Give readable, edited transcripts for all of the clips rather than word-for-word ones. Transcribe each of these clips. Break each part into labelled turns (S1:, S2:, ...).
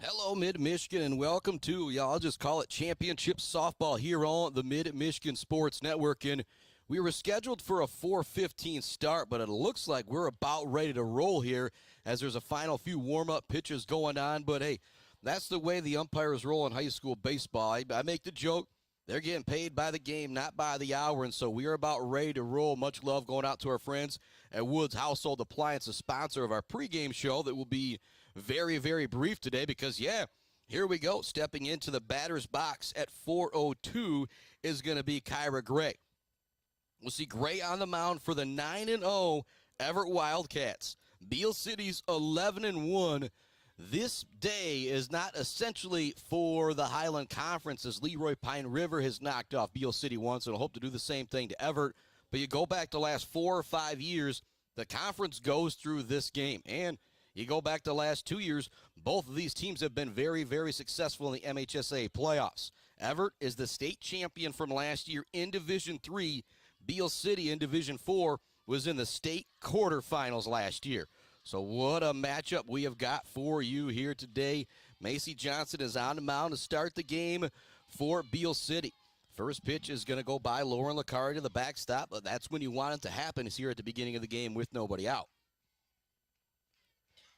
S1: Hello, Mid-Michigan, and welcome to, I'll just call it Championship Softball here on the Mid-Michigan Sports Network. And we were scheduled for a 4:15 start, but it looks like we're about ready to roll here as there's a final few warm-up pitches going on. But, hey, that's the way the umpires roll in high school baseball. I make the joke. They're getting paid by the game, not by the hour, and so we are about ready to roll. Much love going out to our friends at Woods Household Appliance, a sponsor of our pregame show that will be very, very brief today because, here we go. Stepping into the batter's box at 4:02 is going to be Kyra Gray. We'll see Gray on the mound for the 9-0 Evart Wildcats. Beal City's 11-1. This day is not essentially for the Highland Conference as Leroy Pine River has knocked off Beal City once and hope to do the same thing to Evart. But you go back the last 4 or 5 years, the conference goes through this game. And you go back the last 2 years, both of these teams have been very, very successful in the MHSA playoffs. Evart is the state champion from last year in Division III. Beal City in Division IV was in the state quarterfinals last year. So what a matchup we have got for you here today. Macy Johnson is on the mound to start the game for Beal City. First pitch is going to go by Lauren Licari to the backstop, but that's when you want it to happen is here at the beginning of the game with nobody out.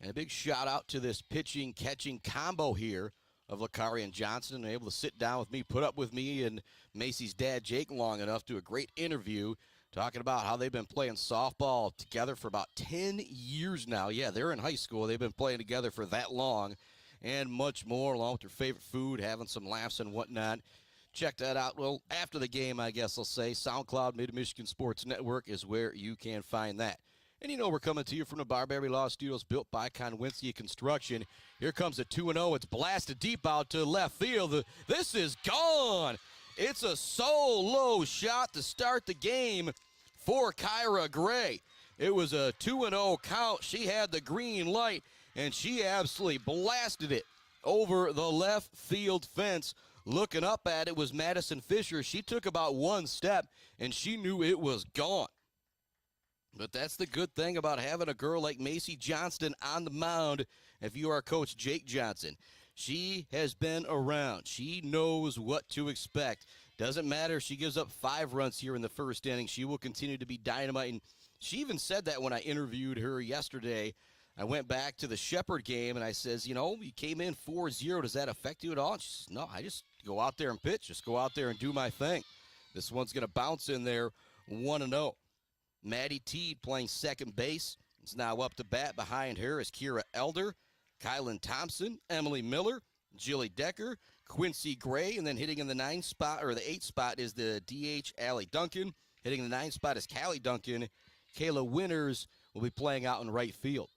S1: And a big shout out to this pitching-catching combo here of Licari and Johnson, able to sit down with me, put up with me and Macy's dad, Jake, long enough, do a great interview talking about how they've been playing softball together for about 10 years now. Yeah, they're in high school. They've been playing together for that long and much more, along with their favorite food, having some laughs and whatnot. Check that out. Well, after the game, I guess I'll say, SoundCloud Mid-Michigan Sports Network is where you can find that. And you know we're coming to you from the Barberry Law Studios built by Conwinski Construction. Here comes a 2-0. It's blasted deep out to left field. This is gone. It's a solo shot to start the game for Kyra Gray. It was a 2-0 count. She had the green light, and she absolutely blasted it over the left field fence. Looking up at it was Madison Fisher. She took about one step, and she knew it was gone. But that's the good thing about having a girl like Macy Johnston on the mound if you are Coach Jake Johnson. She has been around. She knows what to expect. Doesn't matter if she gives up 5 runs here in the first inning. She will continue to be dynamite. And she even said that when I interviewed her yesterday. I went back to the Shepherd game, and I says, you came in 4-0. Does that affect you at all? And she says, no, I just go out there and pitch. Just go out there and do my thing. This one's going to bounce in there 1-0. Maddie Teed playing second base. Is now up to bat. Behind her is Kira Elder, Kylan Thompson, Emily Miller, Jilly Decker, Quincy Gray, and then hitting in the 8 spot is the DH Allie Duncan. Hitting in the 9 spot is Callie Duncan. Kayla Winters will be playing out in right field.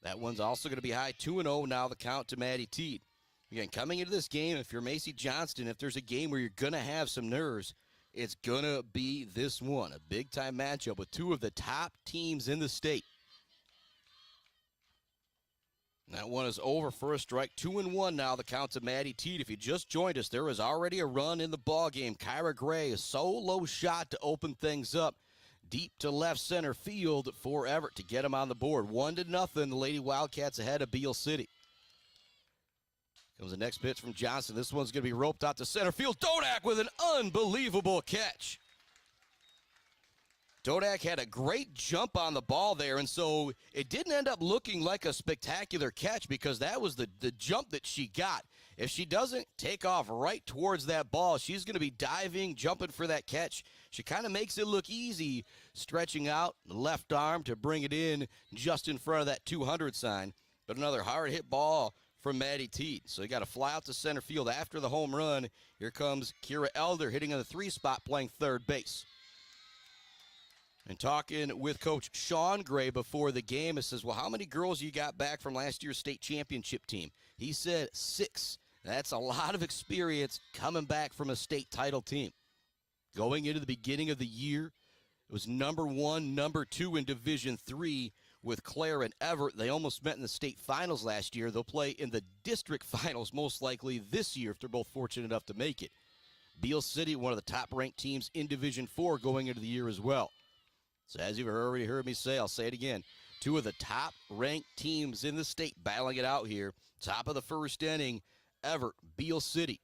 S1: That one's also going to be high. 2-0 now the count to Maddie Teed. Again, coming into this game, if you're Macy Johnston, if there's a game where you're going to have some nerves, it's going to be this one, a big-time matchup with 2 of the top teams in the state. That one is over for a strike. 2-1 now, the count to Maddie Teed. If you just joined us, there is already a run in the ballgame. Kyra Gray, a solo shot to open things up. Deep to left center field for Evart to get him on the board. 1-0, the Lady Wildcats ahead of Beal City. Comes the next pitch from Johnson. This one's going to be roped out to center field. Dodak with an unbelievable catch. Dodak had a great jump on the ball there, and so it didn't end up looking like a spectacular catch because that was the jump that she got. If she doesn't take off right towards that ball, she's going to be diving, jumping for that catch. She kind of makes it look easy, stretching out the left arm to bring it in just in front of that 200 sign. But another hard-hit ball from Maddie Teed. So you got to fly out to center field after the home run. Here comes Kira Elder hitting on the 3 spot, playing third base. And talking with Coach Sean Gray before the game, it says, well, how many girls you got back from last year's state championship team? He said 6. That's a lot of experience coming back from a state title team. Going into the beginning of the year, it was number 1, number 2 in Division III with Claire and Evart. They almost met in the state finals last year. They'll play in the district finals most likely this year if they're both fortunate enough to make it. Beal City, one of the top-ranked teams in Division IV going into the year as well. So as you've already heard me say, I'll say it again. Two of the top-ranked teams in the state battling it out here. Top of the first inning, Evart, Beal City.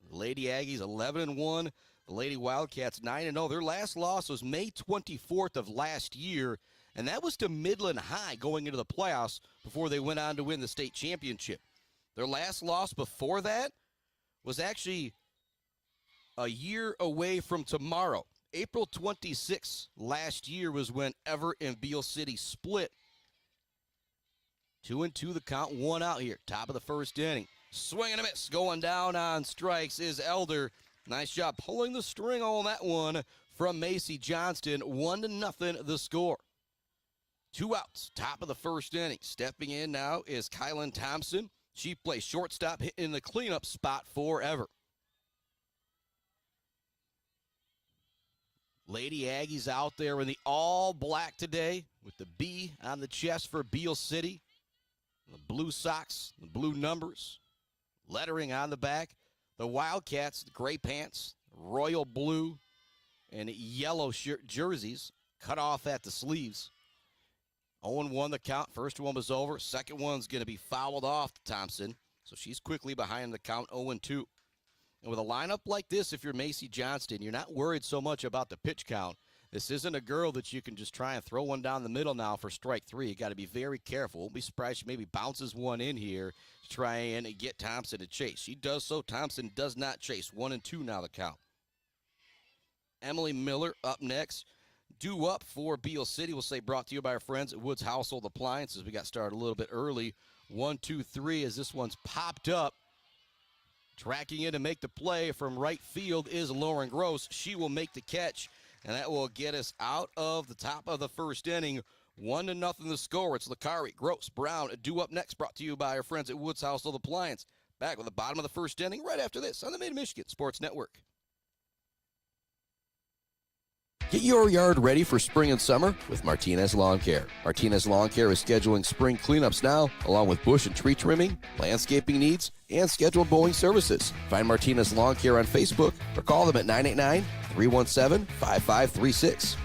S1: The Lady Aggies 11-1. The Lady Wildcats 9-0. Their last loss was May 24th of last year, and that was to Midland High going into the playoffs before they went on to win the state championship. Their last loss before that was actually a year away from tomorrow. April 26th last year was when Evart and Beal City split. 2-2 the count, one out here. Top of the first inning. Swing and a miss. Going down on strikes is Elder. Nice job pulling the string on that one from Macy Johnston. 1-0 the score. Two outs. Top of the first inning. Stepping in now is Kylan Thompson. She plays shortstop in the cleanup spot for Evart. Lady Aggies out there in the all black today with the B on the chest for Beal City. The blue socks, the blue numbers, lettering on the back. The Wildcats, the gray pants, royal blue, and yellow jerseys cut off at the sleeves. 0-1 the count. First one was over. Second one's going to be fouled off to Thompson. So she's quickly behind the count, 0-2. And with a lineup like this, if you're Macy Johnston, you're not worried so much about the pitch count. This isn't a girl that you can just try and throw one down the middle now for strike three. You got to be very careful. Won't be surprised she maybe bounces one in here to try and get Thompson to chase. She does so. Thompson does not chase. 1-2 now the count. Emily Miller up next. Due up for Beal City. We'll say brought to you by our friends at Woods Household Appliances. We got started a little bit early. 1-2-3 as this one's popped up. Tracking in to make the play from right field is Lauren Gross. She will make the catch, and that will get us out of the top of the first inning. 1-0 the score. It's Licari, Gross, Brown, due up next. Brought to you by our friends at Woods Household Appliance. Back with the bottom of the first inning right after this on the Mid-Michigan Sports Network. Get your yard ready for spring and summer with Martinez Lawn Care. Martinez Lawn Care is scheduling spring cleanups now, along with bush and tree trimming, landscaping needs, and scheduled mowing services. Find Martinez Lawn Care on Facebook or call them at 989-317-5536.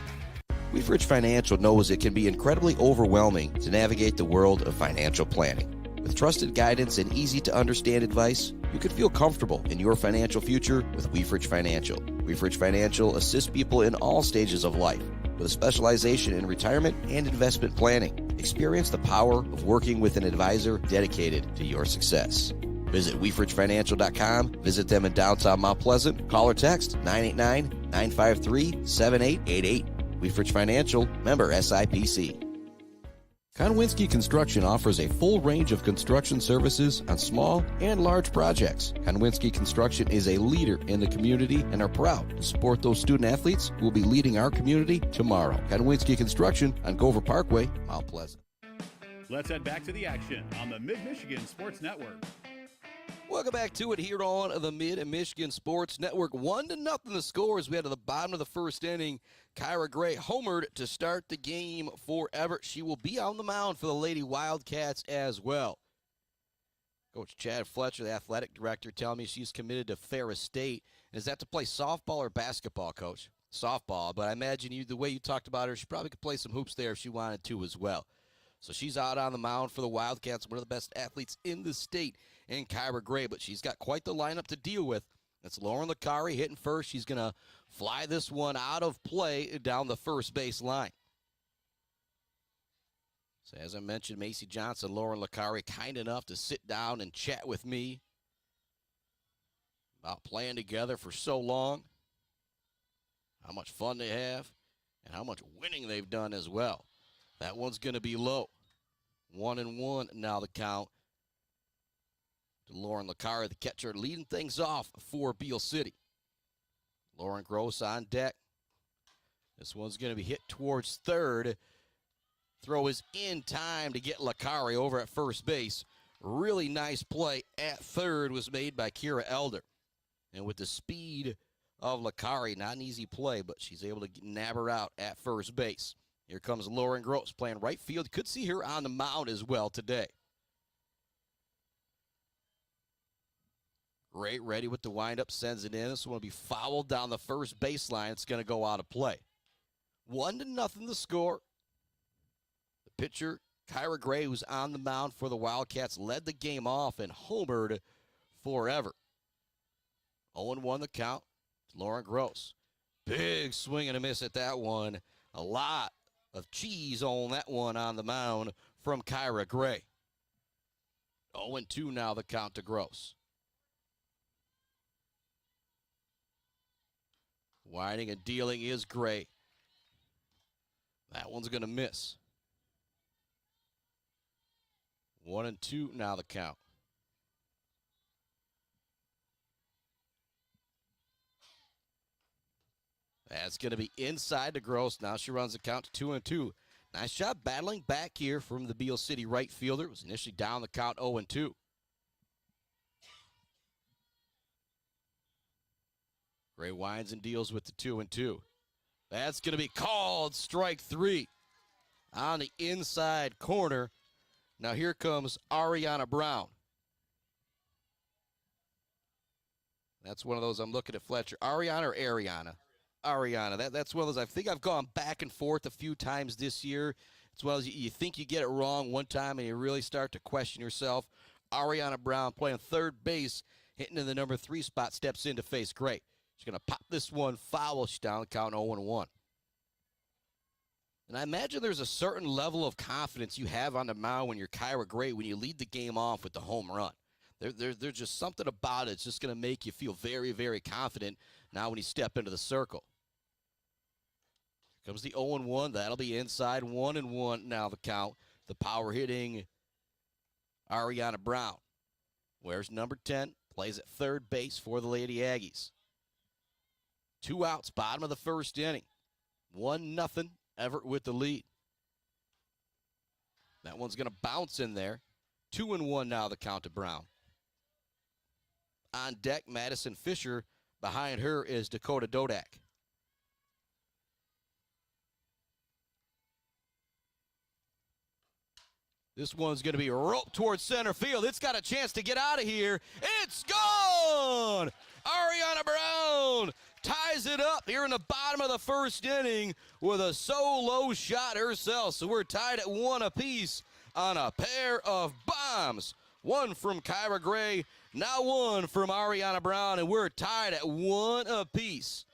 S1: Weefridge Financial knows it can be incredibly overwhelming to navigate the world of financial planning. With trusted guidance and easy-to-understand advice, you can feel comfortable in your financial future with Weefridge Financial. Weefridge Financial assists people in all stages of life with a specialization in retirement and investment planning. Experience the power of working with an advisor dedicated to your success. Visit WeefridgeFinancial.com. Visit them in downtown Mount Pleasant. Call or text 989-953-7888. Weefridge Financial, member SIPC. Konwinski Construction offers a full range of construction services on small and large projects. Konwinski Construction is a leader in the community and are proud to support those student athletes who will be leading our community tomorrow. Konwinski Construction on Gover Parkway, Mount Pleasant.
S2: Let's head back to the action on the Mid-Michigan Sports Network.
S1: Welcome back to it here on the Mid-Michigan Sports Network. 1-0 the score as we head to the bottom of the first inning. Kyra Gray homered to start the game for Evart. She will be on the mound for the Lady Wildcats as well. Coach Chad Fletcher, the athletic director, telling me she's committed to Ferris State. Is that to play softball or basketball, Coach? Softball, but I imagine the way you talked about her, she probably could play some hoops there if she wanted to as well. So she's out on the mound for the Wildcats, one of the best athletes in the state in Kyra Gray, but she's got quite the lineup to deal with. That's Lauren Licari hitting first. She's going to fly this one out of play down the first base line. So as I mentioned, Macy Johnson, Lauren Licari, kind enough to sit down and chat with me about playing together for so long, how much fun they have, and how much winning they've done as well. That one's going to be low. 1-1 now the count. To Lauren Licari, the catcher, leading things off for Beal City. Lauren Gross on deck. This one's going to be hit towards third. Throw is in time to get Licari over at first base. Really nice play at third was made by Kira Elder. And with the speed of Licari, not an easy play, but she's able to nab her out at first base. Here comes Lauren Gross playing right field. You could see her on the mound as well today. Great, ready with the windup, sends it in. This one will be fouled down the first baseline. It's going to go out of play. 1-0 the score. The pitcher Kyra Gray, who's on the mound for the Wildcats, led the game off and homered forever. 0-1 the count. Lauren Gross. Big swing and a miss at that one. A lot of cheese on that one on the mound from Kyra Gray. 0-2 now the count to Gross. Winding and dealing is Gray. That one's going to miss. 1-2 now the count. That's going to be inside to Gross. Now she runs the count to 2-2. Nice job battling back here from the Beal City right fielder. It was initially down the count 0-2. Gray winds and deals with the 2-2. That's going to be called strike 3 on the inside corner. Now here comes Ariana Brown. That's one of those, I'm looking at Fletcher. Ariana or Ariana? Ariana. That's one of those, I think I've gone back and forth a few times this year. It's one of those, you think you get it wrong one time and you really start to question yourself. Ariana Brown playing third base, hitting in the number 3 spot, steps in to face Gray. She's going to pop this one foul. She's down the count 0-1. And I imagine there's a certain level of confidence you have on the mound when you're Kyra Gray when you lead the game off with the home run. There's just something about it. It's just going to make you feel very, very confident now when you step into the circle. Here comes the 0-1. That'll be inside. 1-1 now the count. The power hitting Ariana Brown. Wears number 10. Plays at third base for the Lady Aggies. 2 outs, bottom of the first inning. 1-0. Evart with the lead. That one's going to bounce in there. 2-1 now the count to Brown. On deck, Madison Fisher. Behind her is Dakota Dodak. This one's going to be roped towards center field. It's got a chance to get out of here. It's gone! Ariana Brown ties it up here in the bottom of the first inning with a solo shot herself. So we're tied at 1 apiece on a pair of bombs. One from Kyra Gray, now one from Ariana Brown, and we're tied at 1 apiece.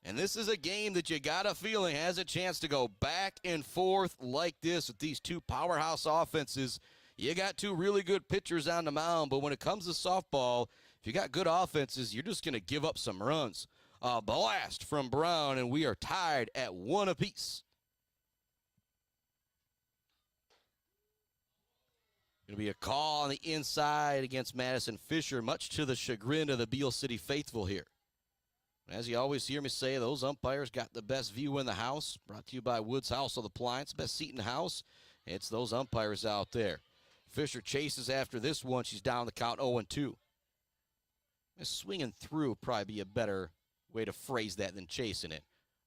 S1: And this is a game that you got a feeling has a chance to go back and forth like this with these 2 powerhouse offenses. You got 2 really good pitchers on the mound, but when it comes to softball, if you got good offenses, you're just going to give up some runs. A blast from Brown, and we are tied at 1 apiece. Going to be a call on the inside against Madison Fisher, much to the chagrin of the Beal City faithful here. As you always hear me say, those umpires got the best view in the house. Brought to you by Woods House of Appliance, best seat in the house. It's those umpires out there. Fisher chases after this one. She's down the count 0-2. Swinging through would probably be a better way to phrase that than chasing it.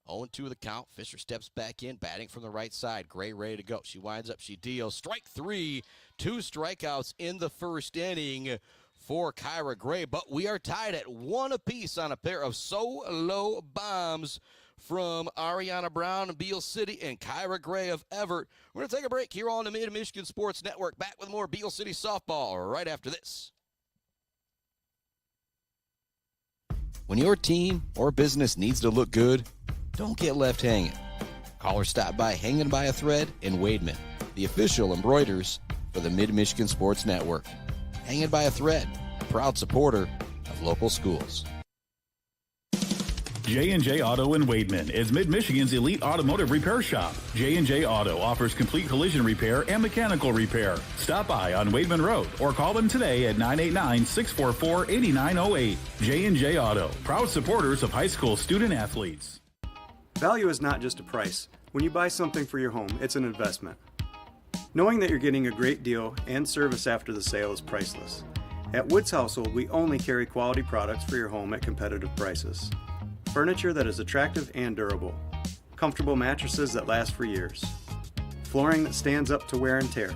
S1: 0-2 the count. Fisher steps back in, batting from the right side. Gray ready to go. She winds up, she deals. Strike 3. 2 strikeouts in the first inning for Kyra Gray, but we are tied at 1 apiece on a pair of solo bombs from Ariana Brown of Beal City and Kyra Gray of Evart. We're going to take a break here on the Mid-Michigan Sports Network. Back with more Beal City softball right after this. When your team or business needs to look good, don't get left hanging. Call or stop by Hanging by a Thread in Wademan, the official embroiders for the Mid-Michigan Sports Network. Hanging by a Thread, a proud supporter of local schools.
S2: J&J Auto in Wademan is Mid-Michigan's elite automotive repair shop. J&J Auto offers complete collision repair and mechanical repair. Stop by on Wademan Road or call them today at 989-644-8908. J&J Auto, proud supporters of high school student athletes.
S3: Value is not just a price. When you buy something for your home, it's an investment. Knowing that you're getting a great deal and service after the sale is priceless. At Woods Household, we only carry quality products for your home at competitive prices. Furniture that is attractive and durable. Comfortable mattresses that last for years. Flooring that stands up to wear and tear.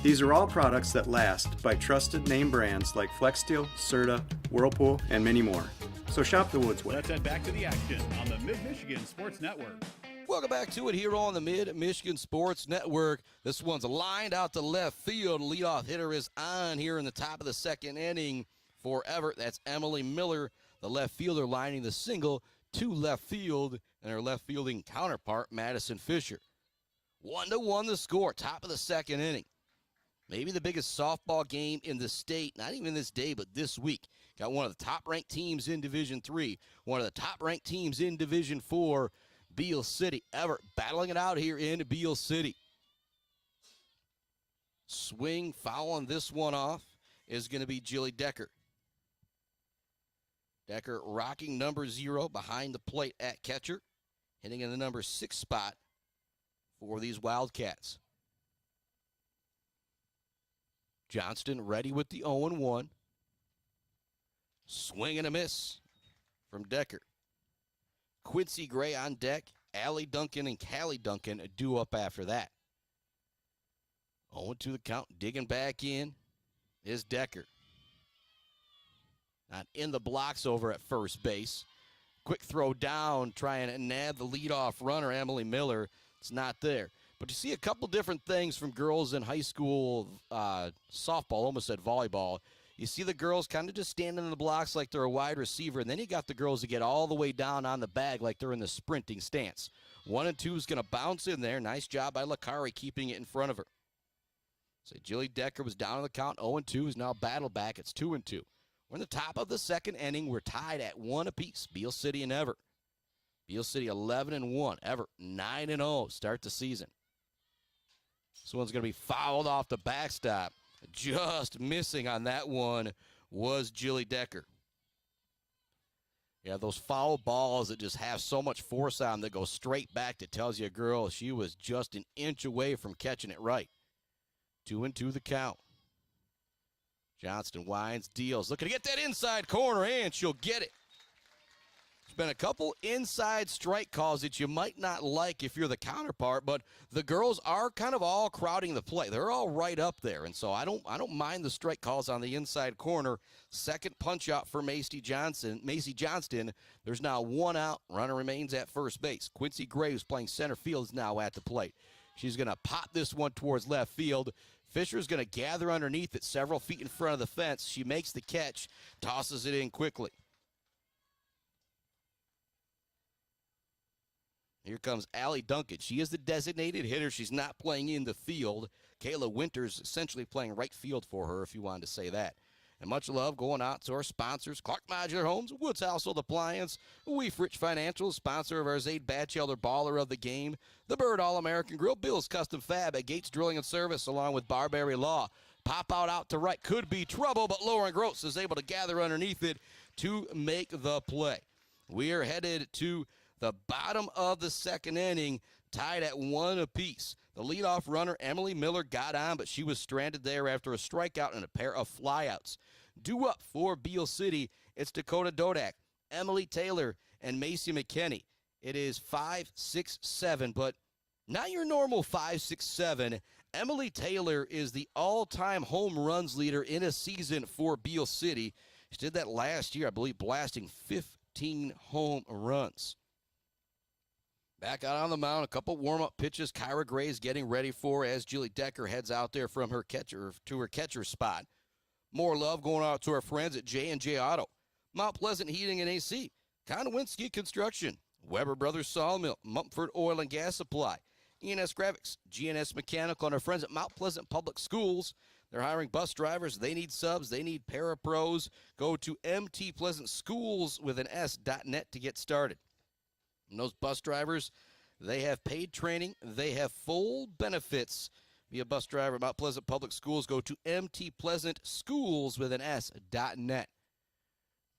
S3: These are all products that last by trusted name brands like FlexSteel, Serta, Whirlpool, and many more. So shop the Woods way.
S2: Let's head back to the action on the Mid-Michigan Sports Network.
S1: Welcome back to it here on the Mid-Michigan Sports Network. This one's lined out to left field. Leadoff hitter is on here in the top of the second inning for Evart. That's Emily Miller, the left fielder, lining the single to left field, and her left fielding counterpart, Madison Fisher. 1-1 the score, top of the second inning. Maybe the biggest softball game in the state, not even this day, but this week. Got one of the top-ranked teams in Division III, one of the top-ranked teams in Division IV, Beal City. Evart battling it out here in Beal City. Swing fouling this one off is going to be Jilly Decker. Decker rocking number 0 behind the plate at catcher, hitting in the number 6 spot for these Wildcats. Johnston ready with the 0-1. Swing and a miss from Decker. Quincy Gray on deck. Allie Duncan and Callie Duncan due up after that. 0-2 the count. Digging back in is Decker. Not in the blocks over at first base. Quick throw down, trying to nab the leadoff runner, Emily Miller. It's not there. But you see a couple different things from girls in high school softball, almost said volleyball. You see the girls kind of just standing in the blocks like they're a wide receiver, and then you got the girls that get all the way down on the bag like they're in the sprinting stance. 1 and 2 is going to bounce in there. Nice job by Lakari keeping it in front of her. So Jilly Decker was down on the count. 0-2 is now battled back. It's 2-2. We're in the top of the second inning. We're tied at 1 apiece. Beal City and Evart. Beal City 11-1. Evart 9-0 start the season. This one's going to be fouled off the backstop. Just missing on that one was Jilly Decker. Yeah, those foul balls that just have so much force on them that go straight back, that tells you a girl she was just an inch away from catching it right. 2-2 the count. Johnston winds, deals. Looking to get that inside corner, and she'll get it. There's been a couple inside strike calls that you might not like if you're the counterpart, but the girls are kind of all crowding the play. They're all right up there, and so I don't mind the strike calls on the inside corner. Second punch out for Macy Johnston. There's now 1 out. Runner remains at first base. Quincy Graves playing center field is now at the plate. She's going to pop this one towards left field. Fisher's going to gather underneath it several feet in front of the fence. She makes the catch, tosses it in quickly. Here comes Allie Duncan. She is the designated hitter. She's not playing in the field. Kayla Winters essentially playing right field for her, if you wanted to say that. And much love going out to our sponsors, Clark Modular Homes, Woods Household Appliance, Weef Rich Financial, sponsor of our Zaid Batchelder Baller of the Game, the Bird All-American Grill, Bill's Custom Fab at Gates Drilling and Service, along with Barberry Law. Pop out to right, could be trouble, but Lauren Gross is able to gather underneath it to make the play. We are headed to the bottom of the second inning, tied at 1 apiece. The leadoff runner, Emily Miller, got on, but she was stranded there after a strikeout and a pair of flyouts. Due up for Beal City, it's Dakota Dodak, Emily Taylor, and Macy McKinney. It is 5-6-7, but not your normal 5-6-7. Emily Taylor is the all-time home runs leader in a season for Beal City. She did that last year, I believe, blasting 15 home runs. Back out on the mound, a couple warm-up pitches. Kyra Gray is getting ready for as Jilly Decker heads out there from her catcher to her catcher spot. More love going out to our friends at J&J Auto, Mount Pleasant Heating and AC, Konowinski Construction, Weber Brothers Sawmill, Mumford Oil and Gas Supply, E&S Graphics, GNS Mechanical, and our friends at Mount Pleasant Public Schools. They're hiring bus drivers. They need subs. They need parapros. Go to mtpleasantschools.net to get started. And those bus drivers, they have paid training. They have full benefits. Be a bus driver at Mount Pleasant Public Schools. Go to mtpleasantschools.net.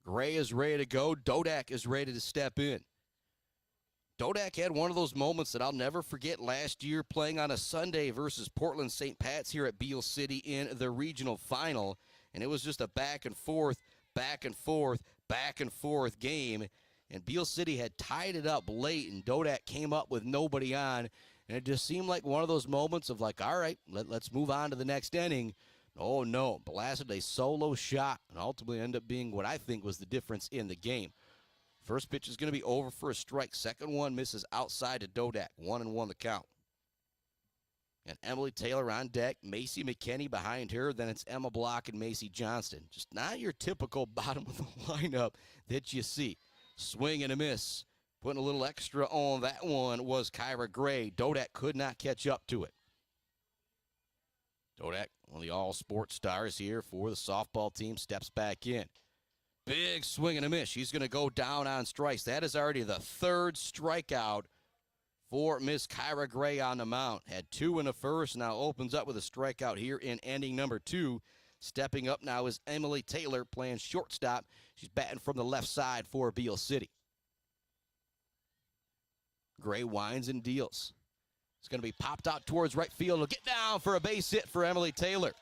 S1: Gray is ready to go. Dodak is ready to step in. Dodak had one of those moments that I'll never forget last year, playing on a Sunday versus Portland St. Pat's here at Beal City in the regional final. And it was just a back and forth game. And Beal City had tied it up late, and Dodak came up with nobody on. And it just seemed like one of those moments of like, all right, let's move on to the next inning. Oh, no, blasted a solo shot and ultimately ended up being what I think was the difference in the game. First pitch is going to be over for a strike. Second one misses outside to Dodak. 1-1 the count. And Emily Taylor on deck. Macy McKinney behind her. Then it's Emma Block and Macy Johnston. Just not your typical bottom of the lineup that you see. Swing and a miss. Putting a little extra on that one was Kyra Gray. Dodak could not catch up to it. Dodak, one of the all-sports stars here for the softball team, steps back in. Big swing and a miss. She's going to go down on strikes. That is already the third strikeout for Miss Kyra Gray on the mound. Had 2 in the first, now opens up with a strikeout here in inning number 2. Stepping up now is Emily Taylor playing shortstop. She's batting from the left side for Beal City. Gray winds and deals. It's going to be popped out towards right field. It'll get down for a base hit for Emily Taylor.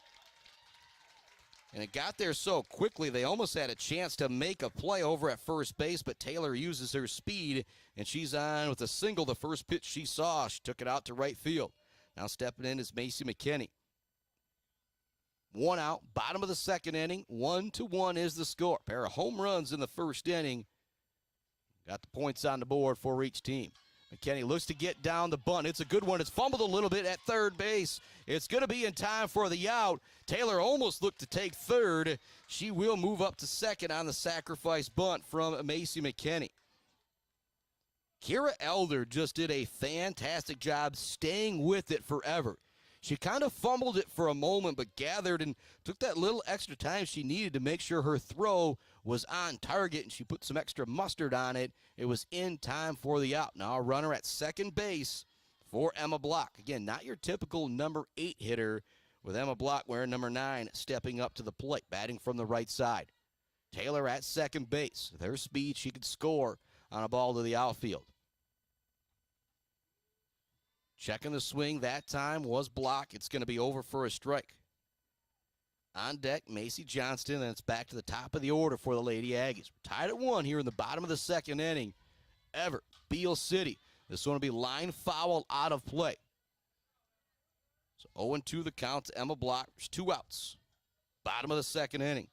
S1: And it got there so quickly, they almost had a chance to make a play over at first base, but Taylor uses her speed, and she's on with a single. The first pitch she saw, she took it out to right field. Now stepping in is Macy McKinney. 1 out, bottom of the second inning. 1-1 is the score. Pair of home runs in the first inning. Got the points on the board for each team. McKinney looks to get down the bunt. It's a good one. It's fumbled a little bit at third base. It's going to be in time for the out. Taylor almost looked to take third. She will move up to second on the sacrifice bunt from Macy McKinney. Kira Elder just did a fantastic job staying with it forever. She kind of fumbled it for a moment, but gathered and took that little extra time she needed to make sure her throw was on target, and she put some extra mustard on it. It was in time for the out. Now a runner at second base for Emma Block. Again, not your typical number 8 hitter, with Emma Block wearing number 9 stepping up to the plate, batting from the right side. Taylor at second base. With her speed, she could score on a ball to the outfield. Checking the swing that time was Block. It's going to be over for a strike. On deck, Macy Johnston, and it's back to the top of the order for the Lady Aggies. We're tied at 1 here in the bottom of the second inning. Evart, Beal City. This one will be line foul out of play. So 0-2 the count to Emma Block. There's 2 outs. Bottom of the second inning.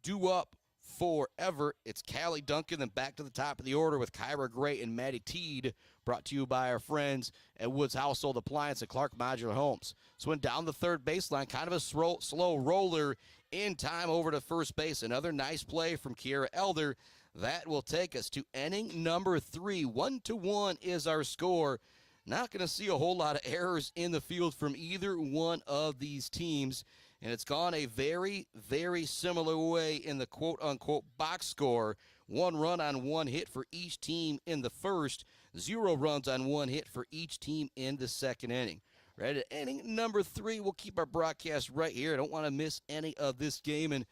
S1: Due up for Evart, it's Callie Duncan, then back to the top of the order with Kyra Gray and Maddie Teed, brought to you by our friends at Woods Household Appliance and Clark Modular Homes. So went down the third baseline, kind of a slow roller in time over to first base. Another nice play from Kiera Elder. That will take us to inning number 3. 1-1 is our score. Not going to see a whole lot of errors in the field from either one of these teams. And it's gone a very, very similar way in the quote-unquote box score. 1 run on 1 hit for each team in the first. 0 runs on 1 hit for each team in the second inning. Right at inning number 3, we'll keep our broadcast right here. I don't want to miss any of this game. And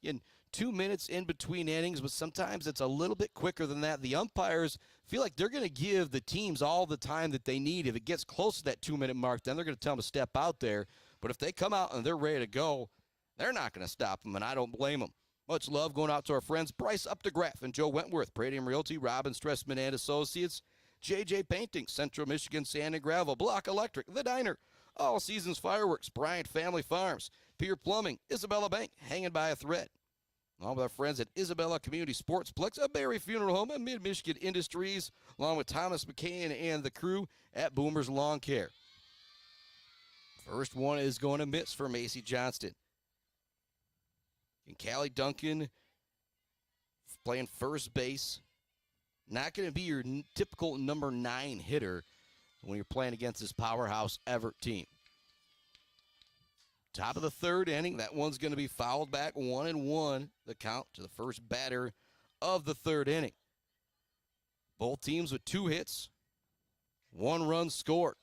S1: again, 2 minutes in between innings, but sometimes it's a little bit quicker than that. The umpires feel like they're going to give the teams all the time that they need. If it gets close to that 2-minute mark, then they're going to tell them to step out there. But if they come out and they're ready to go, they're not going to stop them, and I don't blame them. Much love going out to our friends Bryce Updegraff and Joe Wentworth, Pradium Realty, Robin Stressman and Associates, JJ Painting, Central Michigan Sand and Gravel, Block Electric, The Diner, All Seasons Fireworks, Bryant Family Farms, Pier Plumbing, Isabella Bank, Hanging by a Thread. Along with our friends at Isabella Community Sportsplex, a Berry Funeral Home, and Mid-Michigan Industries, along with Thomas McCain and the crew at Boomer's Lawn Care. First one is going to miss for Macy Johnston. And Callie Duncan playing first base. Not going to be your typical number 9 hitter when you're playing against this powerhouse Evart team. Top of the third inning, that one's going to be fouled back. 1-1 the count to the first batter of the third inning. Both teams with 2 hits, 1 run scored.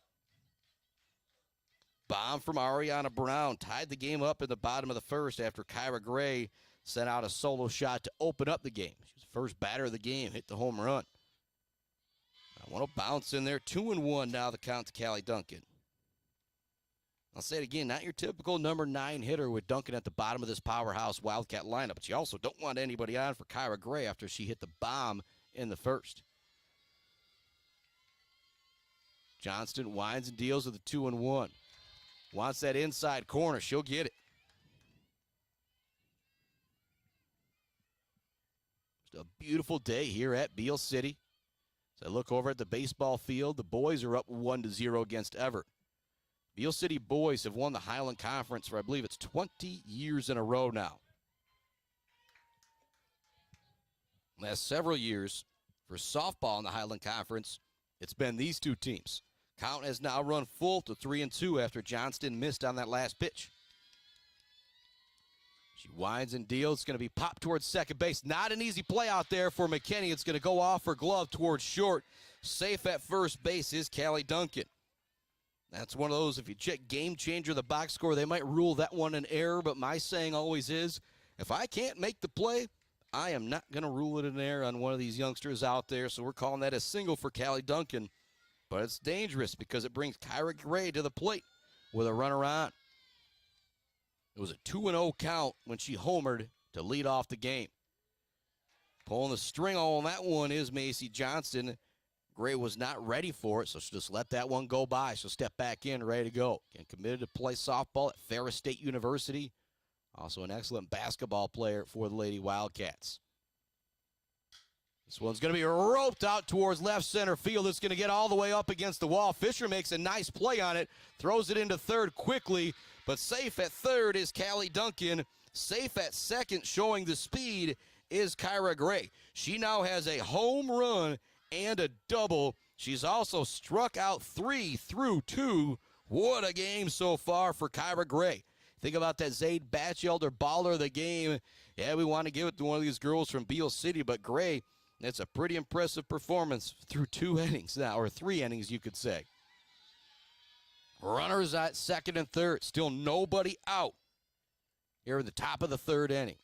S1: Bomb from Ariana Brown tied the game up in the bottom of the first after Kyra Gray sent out a solo shot to open up the game. She was the first batter of the game, hit the home run. I want to bounce in there. 2-1 now the count to Callie Duncan. I'll say it again, not your typical number 9 hitter with Duncan at the bottom of this powerhouse Wildcat lineup, but you also don't want anybody on for Kyra Gray after she hit the bomb in the first. Johnston winds and deals with a 2-1. Wants that inside corner. She'll get it. Just a beautiful day here at Beal City. As I look over at the baseball field, the boys are up 1-0 against Evart. Beal City boys have won the Highland Conference for, I believe it's 20 years in a row now. Last several years, for softball in the Highland Conference, it's been these two teams. Count has now run full to 3-2 after Johnston missed on that last pitch. She winds and deals. It's going to be popped towards second base. Not an easy play out there for McKinney. It's going to go off her glove towards short. Safe at first base is Callie Duncan. That's one of those, if you check game changer, the box score, they might rule that one an error, but my saying always is, if I can't make the play, I am not going to rule it an error on one of these youngsters out there, so we're calling that a single for Callie Duncan. But it's dangerous because it brings Kyra Gray to the plate with a runner on. It was a 2-0 count when she homered to lead off the game. Pulling the string on that one is Macy Johnston. Gray was not ready for it, so she'll just let that one go by. She'll step back in, ready to go. And committed to play softball at Ferris State University. Also an excellent basketball player for the Lady Wildcats. This one's going to be roped out towards left center field. It's going to get all the way up against the wall. Fisher makes a nice play on it, throws it into third quickly, but safe at third is Callie Duncan. Safe at second, showing the speed, is Kyra Gray. She now has a home run and a double. She's also struck out 3 through 2. What a game so far for Kyra Gray. Think about that Zaid Batchelder baller of the game. Yeah, we want to give it to one of these girls from Beal City, but Gray, that's a pretty impressive performance through 2 innings now, or 3 innings, you could say. Runners at second and third. Still nobody out here in the top of the 3rd inning.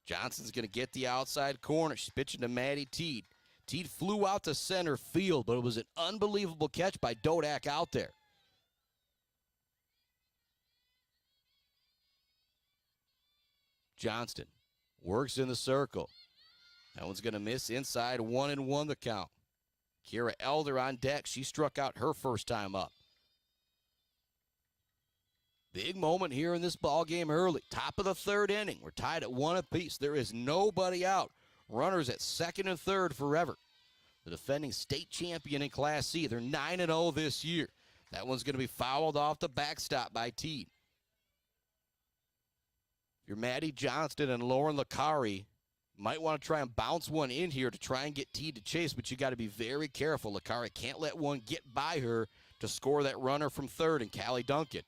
S1: Johnson's going to get the outside corner. She's pitching to Maddie Teed. Teed flew out to center field, but it was an unbelievable catch by Dodak out there. Johnston works in the circle. That one's going to miss inside, 1-1 the count. Kira Elder on deck. She struck out her first time up. Big moment here in this ball game early. Top of the 3rd inning. We're tied at 1 apiece. There is nobody out. Runners at second and third forever. The defending state champion in Class C. They're 9-0 this year. That one's going to be fouled off the backstop by Teed. You're Maddie Johnston and Lauren Licari. Might want to try and bounce one in here to try and get Teed to chase, but you got to be very careful. Licari can't let one get by her to score that runner from third, and Callie Duncan.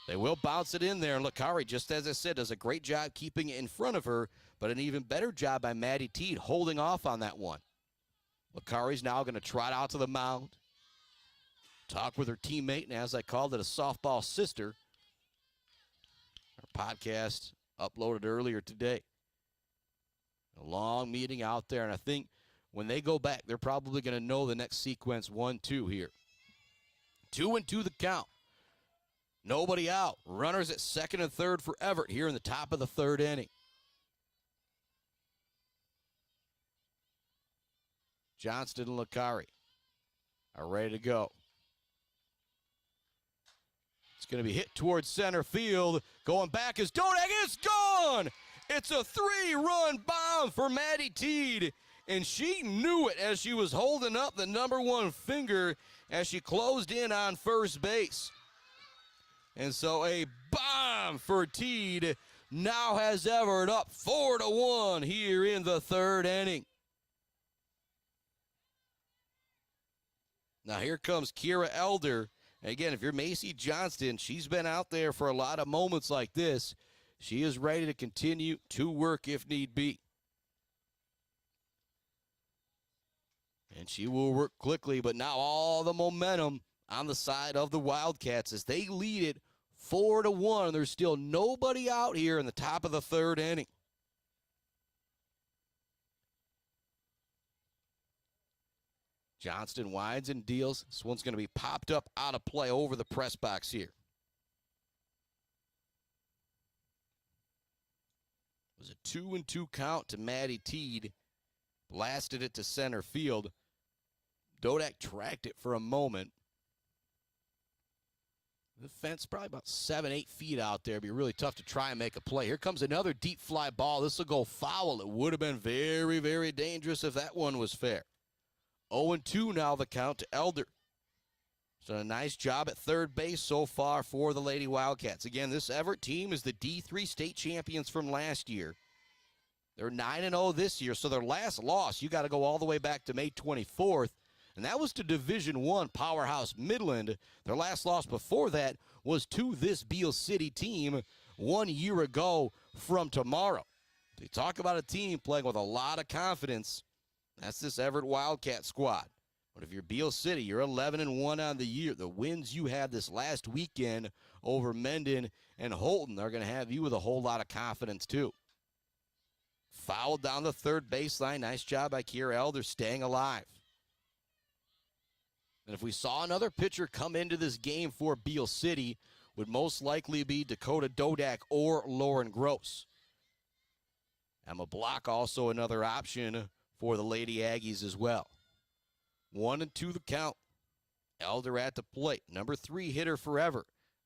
S1: They will bounce it in there, and Licari, just as I said, does a great job keeping it in front of her, but an even better job by Maddie Teed holding off on that one. Licari's now going to trot out to the mound, talk with her teammate, and as I called it, a softball sister. Our podcast uploaded earlier today. A long meeting out there, and I think when they go back, they're probably going to know the next sequence 1-2 here. 2-2 the count. Nobody out. Runners at second and third for Evart here in the top of the 3rd inning. Johnston and Licari are ready to go. It's going to be hit towards center field. Going back is Dodak. It's gone! It's a 3-run bomb for Maddie Teed, and she knew it as she was holding up the number 1 finger as she closed in on first base. And so a bomb for Teed now has Evart up 4-1 here in the 3rd inning. Now here comes Kira Elder. Again, if you're Macy Johnston, she's been out there for a lot of moments like this. She is ready to continue to work if need be. And she will work quickly, but now all the momentum on the side of the Wildcats as they lead it 4-1. There's still nobody out here in the top of the 3rd inning. Johnston winds and deals. This one's going to be popped up out of play over the press box here. It was a 2-2 count to Maddie Teed. Blasted it to center field. Dodak tracked it for a moment. The fence probably about 7-8 feet out there. It'd be really tough to try and make a play. Here comes another deep fly ball. This will go foul. It would have been very, very dangerous if that one was fair. 0-2 now the count to Elder. So a nice job at third base so far for the Lady Wildcats. Again, this Evart team is the D3 state champions from last year. They're 9-0 this year, so their last loss, you got to go all the way back to May 24th, and that was to Division I powerhouse Midland. Their last loss before that was to this Beal City team 1 year ago from tomorrow. They talk about a team playing with a lot of confidence. That's this Evart Wildcat squad. But if you're Beal City, you're 11-1 on the year. The wins you had this last weekend over Mendon and Holton are going to have you with a whole lot of confidence too. Fouled down the third baseline. Nice job by Kiera Elder staying alive. And if we saw another pitcher come into this game for Beal City, would most likely be Dakota Dodak or Lauren Gross. Emma Block also another option for the Lady Aggies as well. 1-2 the count. Elder at the plate. Number 3 hitter for Evart.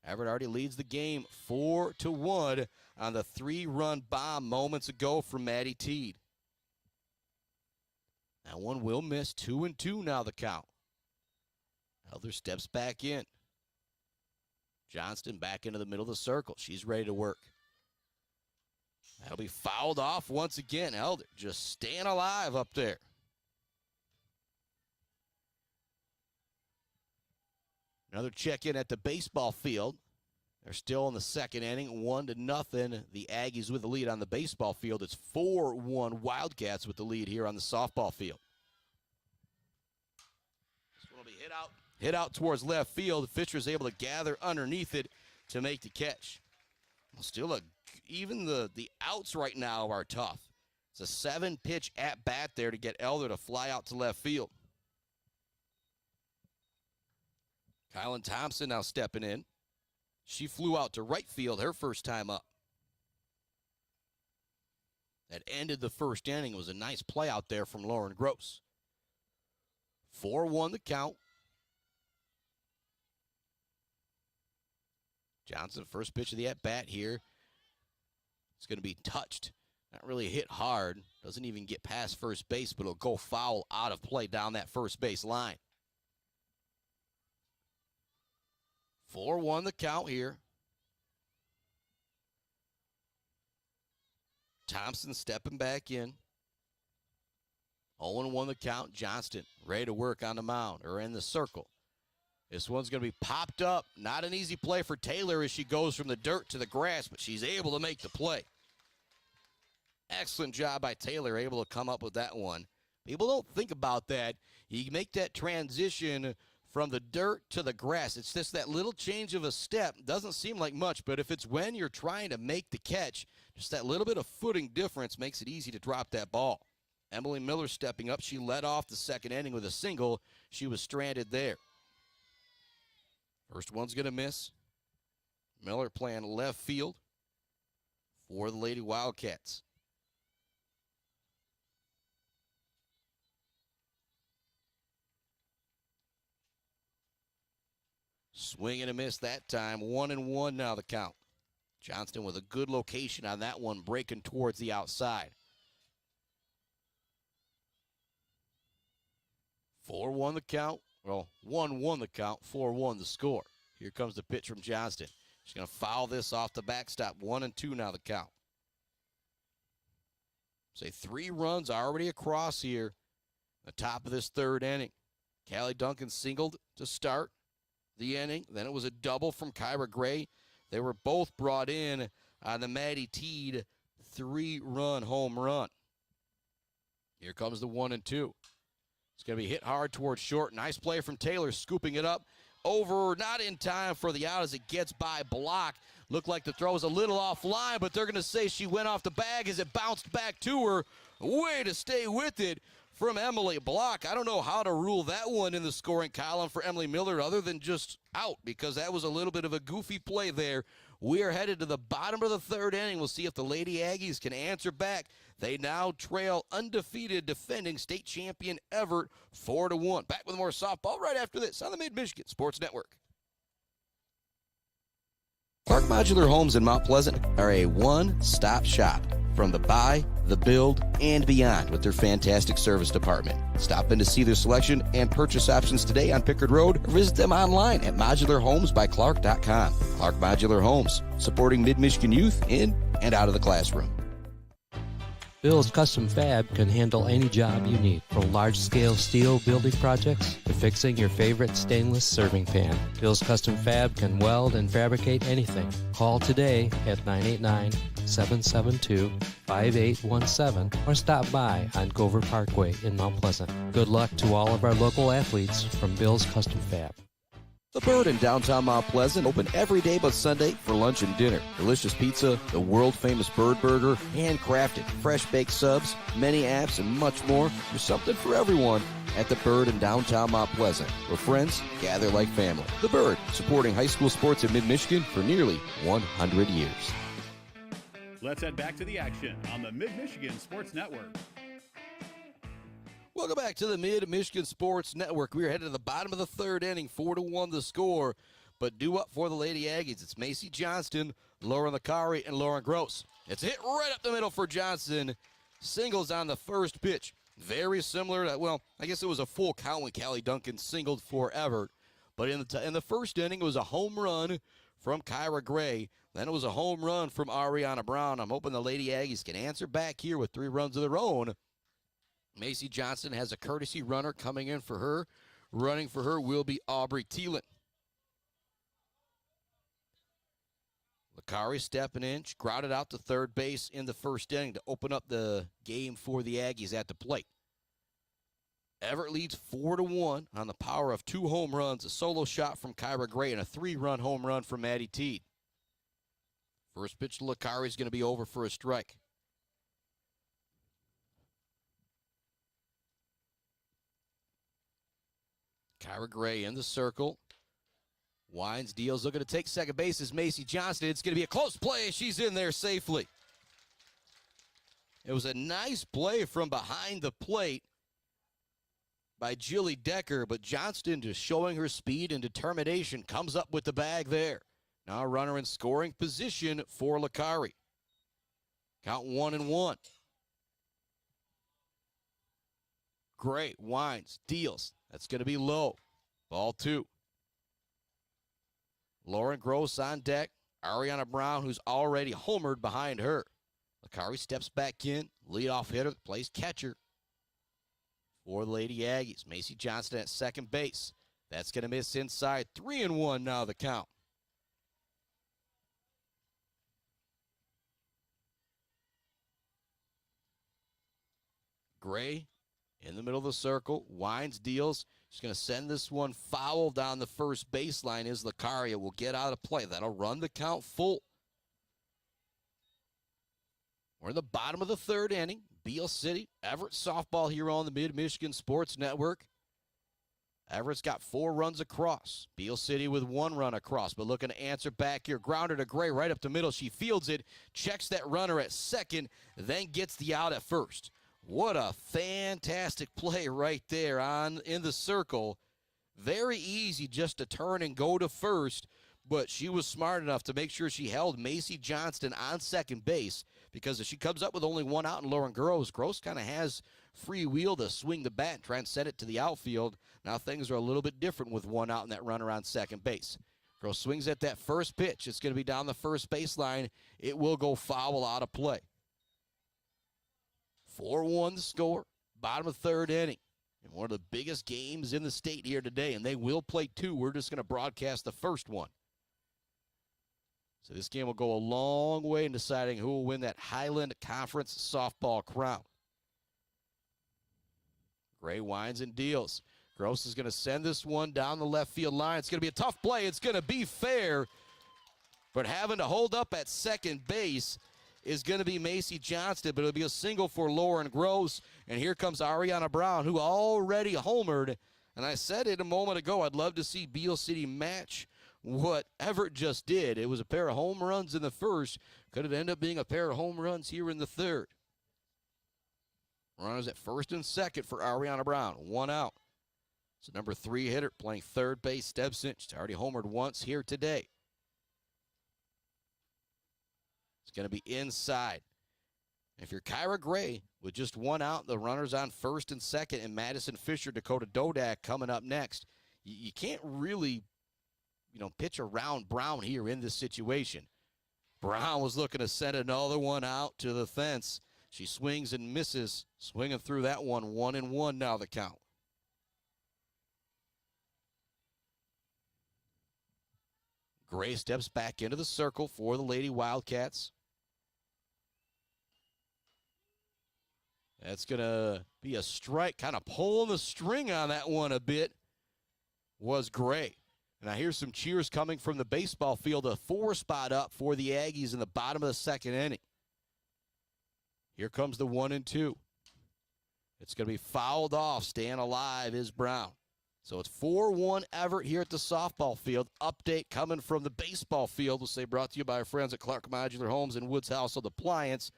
S1: Evart already leads the game 4-1 on the 3-run bomb moments ago from Maddie Teed. That one will miss. 2-2 now the count. Elder steps back in. Johnston back into the middle of the circle. She's ready to work. That'll be fouled off once again. Elder just staying alive up there. Another check-in at the baseball field. They're still in the second inning, 1-0. The Aggies with the lead on the baseball field. It's 4-1 Wildcats with the lead here on the softball field. This one will be hit out towards left field. Fisher's able to gather underneath it to make the catch. Still, even the outs right now are tough. It's a 7-pitch at-bat there to get Elder to fly out to left field. Kylan Thompson now stepping in. She flew out to right field her first time up. That ended the first inning. It was a nice play out there from Lauren Gross. 4-1 the count. Johnson, first pitch of the at-bat here. It's going to be touched. Not really hit hard. Doesn't even get past first base, but it'll go foul out of play down that first base line. 4-1 the count here. Thompson stepping back in. 0-1 the count. Johnston ready to work on the mound or in the circle. This one's going to be popped up. Not an easy play for Taylor as she goes from the dirt to the grass, but she's able to make the play. Excellent job by Taylor, able to come up with that one. People don't think about that. You make that transition from the dirt to the grass. It's just that little change of a step. Doesn't seem like much, but if it's when you're trying to make the catch, just that little bit of footing difference makes it easy to drop that ball. Emily Miller stepping up. She led off the second inning with a single. She was stranded there. First one's going to miss. Miller playing left field for the Lady Wildcats. Swing and a miss that time. 1-1 now the count. Johnston with a good location on that one, breaking towards the outside. 4-1 the count. Well, 1-1 the count, 4-1 the score. Here comes the pitch from Johnston. She's going to foul this off the backstop. 1-2 now the count. Say 3 runs already across here. The top of this third inning. Callie Duncan singled to start the inning. Then it was a double from Kyra Gray. They were both brought in on the Maddie Teed 3-run home run. Here comes the 1-2. It's going to be hit hard towards short. Nice play from Taylor, scooping it up. Over, not in time for the out as it gets by Block. Looked like the throw was a little offline, but they're going to say she went off the bag as it bounced back to her. Way to stay with it from Emily Block. I don't know how to rule that one in the scoring column for Emily Miller other than just out, because that was a little bit of a goofy play there. We are headed to the bottom of the third inning. We'll see if the Lady Aggies can answer back. They now trail undefeated defending state champion Evart 4-1. Back with more softball right after this on the Mid-Michigan Sports Network. Clark Modular Homes in Mount Pleasant are a one-stop shop from the buy, the build, and beyond with their fantastic service department. Stop in to see their selection and purchase options today on Pickard Road or visit them online at modularhomesbyclark.com. Clark Modular Homes, supporting Mid-Michigan youth in and out of the classroom.
S4: Bill's Custom Fab can handle any job you need, from large-scale steel building projects to fixing your favorite stainless serving pan. Bill's Custom Fab can weld and fabricate anything. Call today at 989-772-5817 or stop by on Gover Parkway in Mount Pleasant. Good luck to all of our local athletes from Bill's Custom Fab.
S1: The Bird in downtown Mount Pleasant, open every day but Sunday for lunch and dinner. Delicious pizza, the world-famous Bird Burger, handcrafted, fresh-baked subs, many apps, and much more. There's something for everyone at The Bird in downtown Mount Pleasant, where friends gather like family. The Bird, supporting high school sports in mid-Michigan for nearly 100 years.
S2: Let's head back to the action on the Mid-Michigan Sports Network.
S1: Welcome back to the Mid-Michigan Sports Network. We are headed to the bottom of the third inning, 4-1 the score. But due up for the Lady Aggies, it's Macy Johnston, Lauren Licari, and Lauren Gross. It's hit right up the middle for Johnston. Singles on the first pitch. Very similar to, well, I guess it was a full count when Callie Duncan singled for Evart. But in the first inning, it was a home run from Kyra Gray. Then it was a home run from Ariana Brown. I'm hoping the Lady Aggies can answer back here with 3 runs of their own. Macy Johnston has a courtesy runner coming in for her. Running for her will be Aubrey Thielen. Licari stepping in. She grounded out to third base in the first inning to open up the game for the Aggies at the plate. Evart leads 4-1 on the power of 2 home runs, a solo shot from Kyra Gray, and a 3-run home run from Maddie Teed. First pitch to Licari is going to be over for a strike. Kyra Gray in the circle. Wines deals, looking to take second base is Macy Johnston. It's going to be a close play. She's in there safely. It was a nice play from behind the plate by Jilly Decker, but Johnston, just showing her speed and determination, comes up with the bag there. Now a runner in scoring position for Licari. Count 1-1. Gray, Wines, deals. That's going to be low. Ball 2. Lauren Gross on deck. Ariana Brown, who's already homered behind her. Licari steps back in. Leadoff hitter, plays catcher for the Lady Aggies. Macy Johnston at second base. That's going to miss inside. 3-1 now the count. Gray in the middle of the circle. Wines deals. She's going to send this one foul down the first baseline. Is Licari. It will get out of play. That'll run the count full. We're in the bottom of the third inning. Beal City, Evart softball here on the Mid-Michigan Sports Network. Everett's got 4 runs across. Beal City with 1 run across, but looking to answer back here. Grounder to Gray right up the middle. She fields it, checks that runner at second, then gets the out at first. What a fantastic play right there in the circle. Very easy just to turn and go to first, but she was smart enough to make sure she held Macy Johnston on second base, because if she comes up with only 1 out and Lauren Gross kind of has free wheel to swing the bat and try and send it to the outfield. Now things are a little bit different with 1 out and that runner on second base. Gross swings at that first pitch. It's going to be down the first baseline. It will go foul out of play. 4-1 the score, bottom of third inning. And one of the biggest games in the state here today, and they will play 2. We're just going to broadcast the first one. So this game will go a long way in deciding who will win that Highland Conference softball crown. Gray winds and deals. Gross is going to send this one down the left field line. It's going to be a tough play. It's going to be fair. But having to hold up at second base is going to be Macy Johnston, but it'll be a single for Lauren Gross. And here comes Ariana Brown, who already homered. And I said it a moment ago, I'd love to see Beal City match what Evart just did. It was a pair of home runs in the first. Could it end up being a pair of home runs here in the third? Runners at first and second for Ariana Brown. 1 out. So number 3 hitter playing third base, steps in. She's already homered once here today. going to be inside. If you're Kyra Gray with just one out, the runners on first and second, and Madison Fisher, Dakota Dodak coming up next, you can't really, pitch around Brown here in this situation. Brown was looking to send another one out to the fence. She swings and misses, swinging through that one. 1-1 now the count. Gray steps back into the circle for the Lady Wildcats. That's going to be a strike, kind of pulling the string on that one a bit, was Gray. And I hear some cheers coming from the baseball field. A 4 spot up for the Aggies in the bottom of the second inning. Here comes the 1-2. It's going to be fouled off. Staying alive is Brown. So it's 4-1 Evart here at the softball field. Update coming from the baseball field. We'll say brought to you by our friends at Clark Modular Homes and Woods Household Appliance.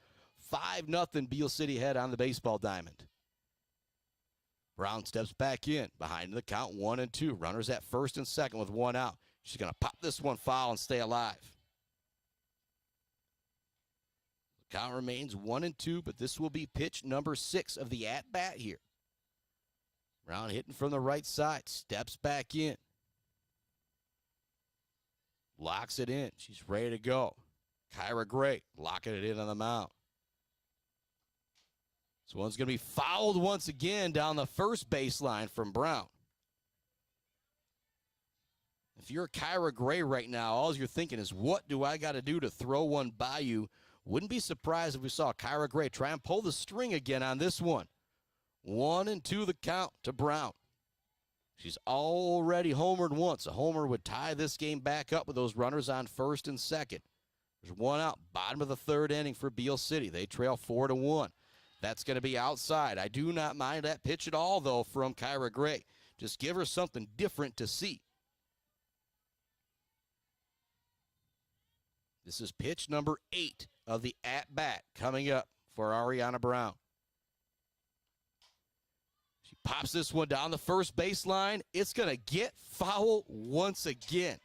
S1: 5-0 Beal City head on the baseball diamond. Brown steps back in behind the count. 1-2. Runners at first and second with one out. She's going to pop this one foul and stay alive. The count remains 1-2, but this will be pitch number 6 of the at-bat here. Brown hitting from the right side. Steps back in. Locks it in. She's ready to go. Kyra Gray locking it in on the mound. This one's going to be fouled once again down the first baseline from Brown. If you're Kyra Gray right now, all you're thinking is, what do I got to do to throw one by you? Wouldn't be surprised if we saw Kyra Gray try and pull the string again on this one. 1-2 the count to Brown. She's already homered once. A homer would tie this game back up with those runners on first and second. There's one out, bottom of the third inning for Beal City. They trail 4-1. That's going to be outside. I do not mind that pitch at all, though, from Kyra Gray. Just give her something different to see. This is pitch number 8 of the at-bat coming up for Ariana Brown. She pops this one down the first baseline. It's going to get foul once again.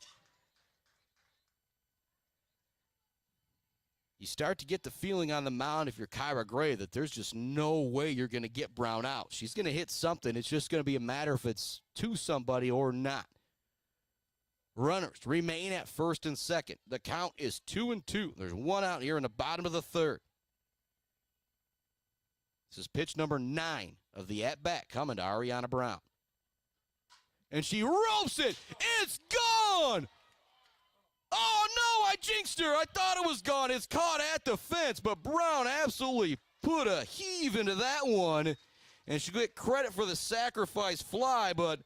S1: You start to get the feeling on the mound, if you're Kyra Gray, that there's just no way you're going to get Brown out. She's going to hit something. It's just going to be a matter if it's to somebody or not. Runners remain at first and second. The count is 2-2. There's one out here in the bottom of the third. This is pitch number 9 of the at-bat coming to Ariana Brown. And she ropes it. It's gone! Oh, no, I jinxed her. I thought it was gone. It's caught at the fence, but Brown absolutely put a heave into that one. And she get credit for the sacrifice fly, but,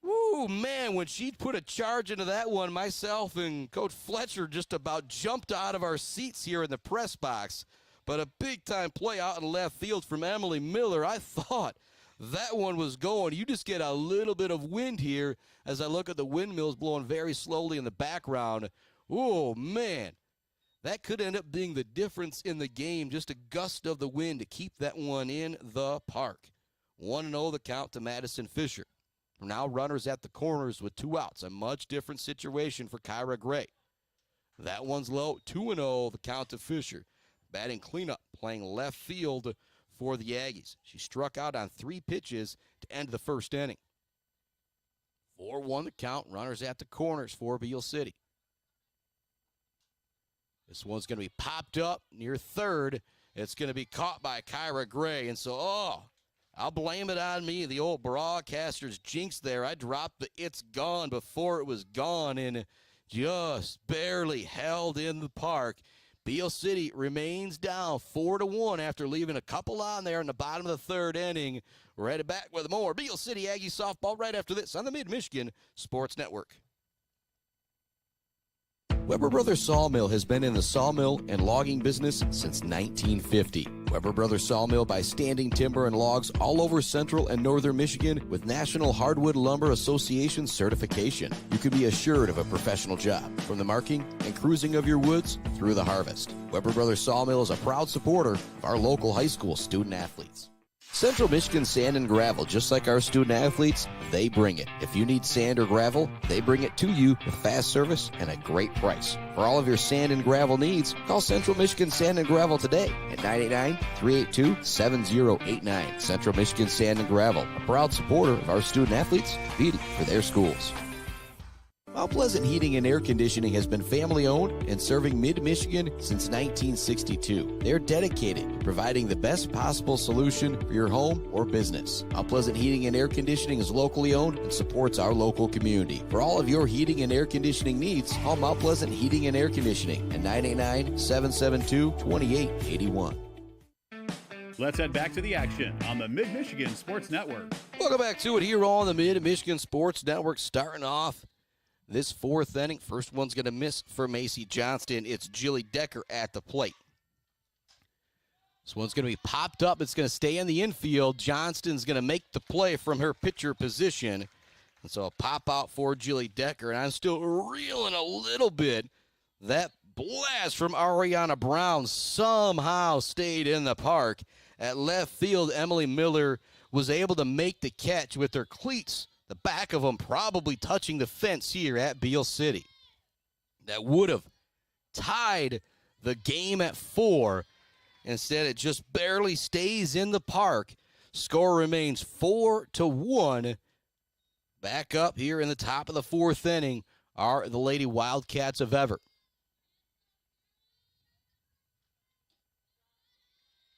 S1: woo, man, when she put a charge into that one, myself and Coach Fletcher just about jumped out of our seats here in the press box. But a big-time play out in left field from Emily Miller. I thought that one was going. You just get a little bit of wind here as I look at the windmills blowing very slowly in the background. Oh, man. That could end up being the difference in the game. Just a gust of the wind to keep that one in the park. 1-0 the count to Madison Fisher. Now runners at the corners with 2 outs. A much different situation for Kyra Gray. That one's low. 2-0 the count to Fisher. Batting cleanup, playing left field for the Aggies. She struck out on 3 pitches to end the first inning. 4-1 the count. Runners at the corners for Beal City. This one's going to be popped up near third. It's going to be caught by Kyra Gray. And so, I'll blame it on me. The old broadcaster's jinx there. I dropped the "it's gone" before it was gone and just barely held in the park. Beal City remains down 4-1 after leaving a couple on there in the bottom of the third inning. We're headed back with more Beal City Aggie softball right after this on the Mid-Michigan Sports Network. Weber Brothers Sawmill has been in the sawmill and logging business since 1950. Weber Brothers Sawmill buys standing timber and logs all over central and northern Michigan with National Hardwood Lumber Association certification. You can be assured of a professional job, from the marking and cruising of your woods through the harvest. Weber Brothers Sawmill is a proud supporter of our local high school student athletes. Central Michigan Sand and Gravel, just like our student athletes, they bring it. If you need sand or gravel, they bring it to you with fast service and a great price. For all of your sand and gravel needs, call Central Michigan Sand and Gravel today at 989-382-7089. Central Michigan Sand and Gravel, a proud supporter of our student athletes competing for their schools. Mount Pleasant Heating and Air Conditioning has been family-owned and serving mid-Michigan since 1962. They're dedicated to providing the best possible solution for your home or business. Mount Pleasant Heating and Air Conditioning is locally owned and supports our local community. For all of your heating and air conditioning needs, call Mount Pleasant Heating and Air Conditioning at 989-772-2881.
S2: Let's head back to the action on the Mid-Michigan Sports Network.
S1: Welcome back to it here on the Mid-Michigan Sports Network, starting off this fourth inning. First one's going to miss for Macy Johnston. It's Jilly Decker at the plate. This one's going to be popped up. It's going to stay in the infield. Johnston's going to make the play from her pitcher position. And so a pop out for Jilly Decker. And I'm still reeling a little bit. That blast from Ariana Brown somehow stayed in the park. At left field, Emily Miller was able to make the catch with her cleats, the back of them probably touching the fence here at Beal City. That would have tied the game at 4. Instead, it just barely stays in the park. Score remains 4-1. Back up here in the top of the fourth inning are the Lady Wildcats of Evart.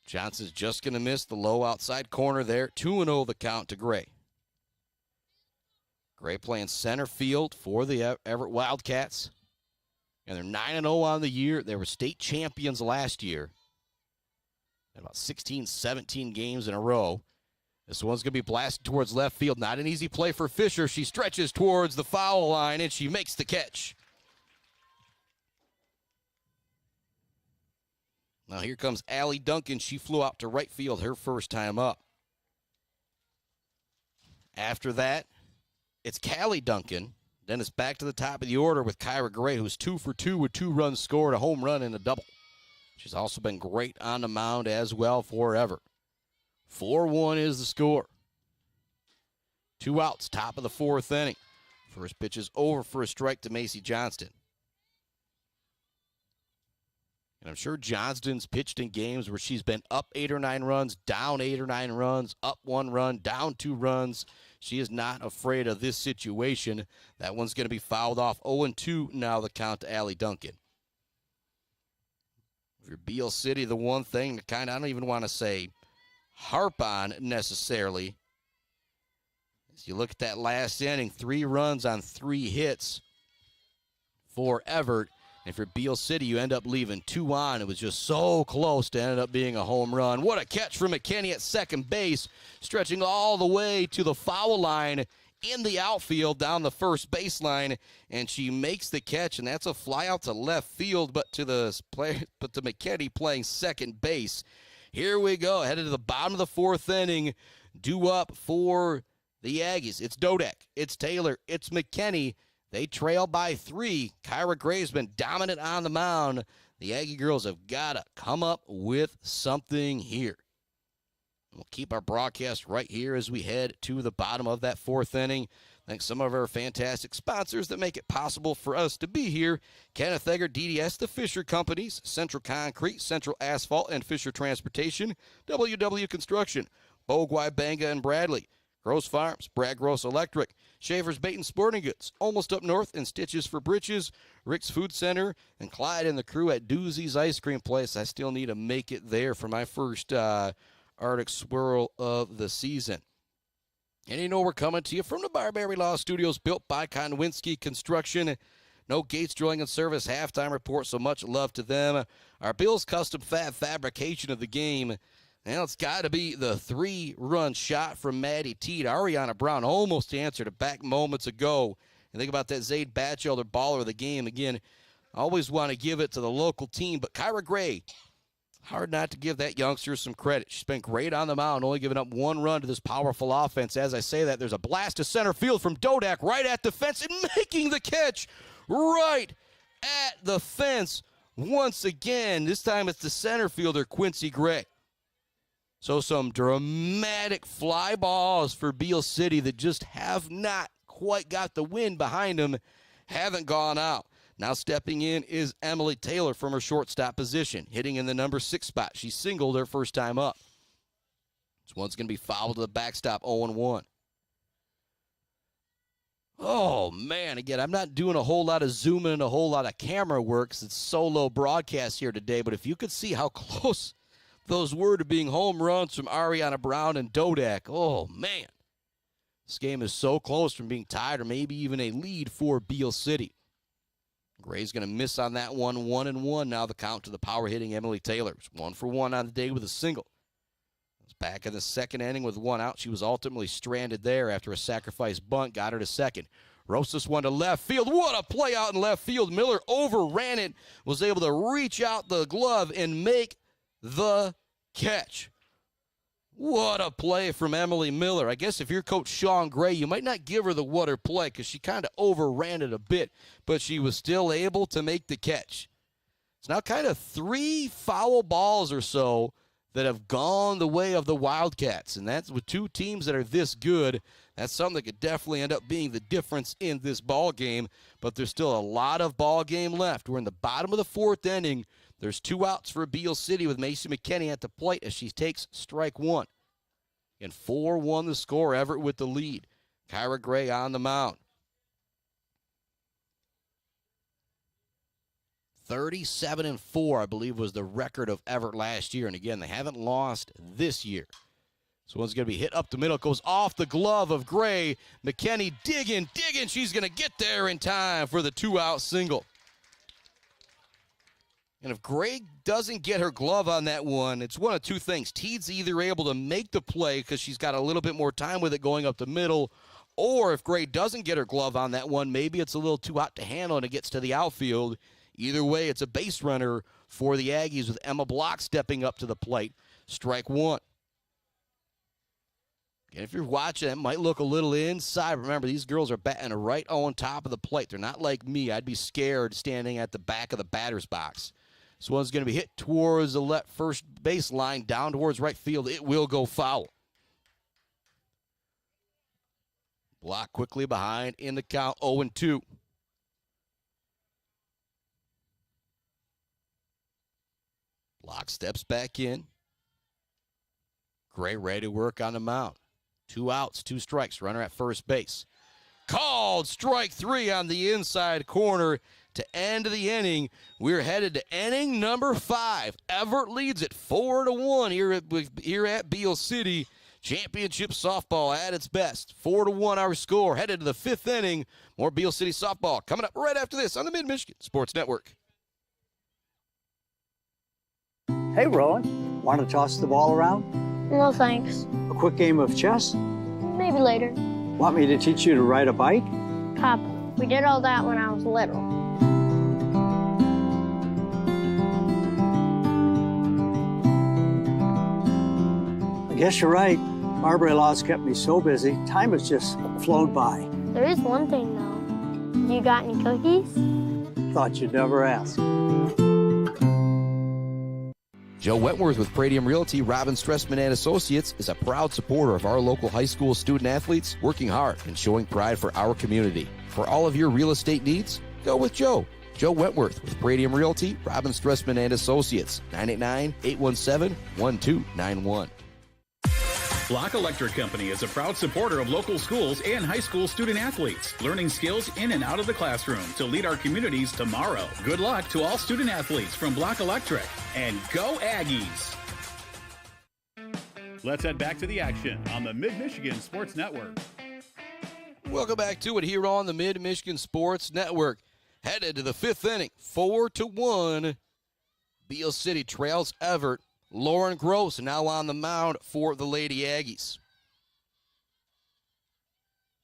S1: Johnson's just going to miss the low outside corner there. 2-0 the count to Gray. Gray playing center field for the Evart Wildcats. And they're 9-0 on the year. They were state champions last year. And about 16, 17 games in a row. This one's going to be blasted towards left field. Not an easy play for Fisher. She stretches towards the foul line, and she makes the catch. Now here comes Allie Duncan. She flew out to right field her first time up. After that, it's Callie Duncan. Then it's back to the top of the order with Kyra Gray, who's 2 for 2 with 2 runs scored, a home run, and a double. She's also been great on the mound as well for Evart. 4-1 is the score. 2 outs, top of the fourth inning. First pitch is over for a strike to Macy Johnston. And I'm sure Johnston's pitched in games where she's been up 8 or 9 runs, down 8 or 9 runs, up 1 run, down 2 runs. She is not afraid of this situation. That one's going to be fouled off. 0-2 now the count to Allie Duncan. For Beal City, the one thing to I don't even want to say harp on necessarily, as you look at that last inning, 3 runs on 3 hits for Evart. And for Beal City, you end up leaving 2 on. It was just so close to end up being a home run. What a catch from McKinney at second base, stretching all the way to the foul line in the outfield down the first baseline, and she makes the catch, and that's a fly out to left field, but to McKinney playing second base. Here we go, headed to the bottom of the fourth inning, due up for the Aggies. It's Dodek, it's Taylor, it's McKinney. They trail by 3. Kyra Gray's been dominant on the mound. The Aggie girls have got to come up with something here. We'll keep our broadcast right here as we head to the bottom of that fourth inning. Thanks some of our fantastic sponsors that make it possible for us to be here. Kenneth Egger, DDS, the Fisher Companies, Central Concrete, Central Asphalt, and Fisher Transportation, WW Construction, Bogwai, Banga, and Bradley, Gross Farms, Brad Gross Electric, Schaefer's Bait and Sporting Goods, Almost Up North, and Stitches for Britches, Rick's Food Center, and Clyde and the crew at Doozy's Ice Cream Place. I still need to make it there for my first Arctic Swirl of the season. And you know we're coming to you from the Barbary Law Studios, built by Konwinski Construction. No Gates Drilling and Service halftime report, so much love to them. Our Bill's Custom Fab fabrication of the game. Now it's got to be the 3-run shot from Maddie Teed. Ariana Brown almost answered it back moments ago. And think about that Zayd Batchelder baller of the game. Again, I always want to give it to the local team, but Kyra Gray, hard not to give that youngster some credit. She's been great on the mound, only giving up 1 run to this powerful offense. As I say that, there's a blast to center field from Dodek right at the fence and making the catch right at the fence once again. This time it's the center fielder, Quincy Gray. So some dramatic fly balls for Beal City that just have not quite got the wind behind them, haven't gone out. Now stepping in is Emily Taylor from her shortstop position, hitting in the number 6 spot. She singled her first time up. This one's going to be fouled to the backstop, 0-1. Oh, man, again, I'm not doing a whole lot of zooming and a whole lot of camera work because it's solo broadcast here today, but if you could see how close those were to being home runs from Ariana Brown and Dodak, oh, man. This game is so close from being tied or maybe even a lead for Beal City. Gray's going to miss on that one, 1-1. Now the count to the power hitting Emily Taylor. 1 for 1 on the day with a single. Back in the second inning with 1 out. She was ultimately stranded there after a sacrifice bunt. Got her to second. Roast this one to left field. What a play out in left field. Miller overran it. Was able to reach out the glove and make the catch. What a play from Emily Miller. I guess if you're Coach Sean Gray, you might not give her the water play because she kind of overran it a bit, but she was still able to make the catch. It's now kind of 3 foul balls or so that have gone the way of the Wildcats, and that's with 2 teams that are this good. That's something that could definitely end up being the difference in this ball game, but there's still a lot of ball game left. We're in the bottom of the 4th inning. There's 2 outs for Beal City with Macy McKinney at the plate as she takes strike 1. And 4-1 the score, Evart with the lead. Kyra Gray on the mound. 37-4, I believe, was the record of Evart last year. And again, they haven't lost this year. So one's going to be hit up the middle. Goes off the glove of Gray. McKinney digging. She's going to get there in time for the 2-out single. And if Gray doesn't get her glove on that one, it's one of 2 things. Teed's either able to make the play because she's got a little bit more time with it going up the middle, or if Gray doesn't get her glove on that one, maybe it's a little too hot to handle and it gets to the outfield. Either way, it's a base runner for the Aggies with Emma Block stepping up to the plate. Strike 1. And if you're watching, it might look a little inside. Remember, these girls are batting right on top of the plate. They're not like me. I'd be scared standing at the back of the batter's box. This one's going to be hit towards the left first base line, down towards right field. It will go foul. Block quickly behind in the count, 0-2. Block steps back in. Gray ready to work on the mound. 2 outs, 2 strikes. Runner at first base. Called strike 3 on the inside corner to end the inning. We're headed to inning number 5. Evart leads it 4-1 here at Beal City. Championship softball at its best. 4-1 our score. Headed to the 5th inning. More Beal City softball coming up right after this on the Mid-Michigan Sports Network.
S5: Hey, Rowan. Want to toss the ball around?
S6: No, thanks.
S5: A quick game of chess?
S6: Maybe later.
S5: Want me to teach you to ride a bike?
S6: Pop, we did all that when I was little.
S5: I guess you're right. Marbury Law's kept me so busy, time has just flown by.
S6: There is one thing, though. You got any cookies?
S5: Thought you'd never ask.
S1: Joe Wentworth with Pradium Realty, Robin Stressman and Associates is a proud supporter of our local high school student athletes, working hard and showing pride for our community. For all of your real estate needs, go with Joe. Joe Wentworth with Pradium Realty, Robin Stressman and Associates, 989-817-1291.
S2: Block Electric Company is a proud supporter of local schools and high school student athletes, learning skills in and out of the classroom to lead our communities tomorrow. Good luck to all student athletes from Block Electric, and go Aggies! Let's head back to the action on the Mid-Michigan Sports Network.
S1: Welcome back to it here on the Mid-Michigan Sports Network. Headed to the 5th inning, 4-1. Beal City trails Evart. Lauren Gross now on the mound for the Lady Aggies.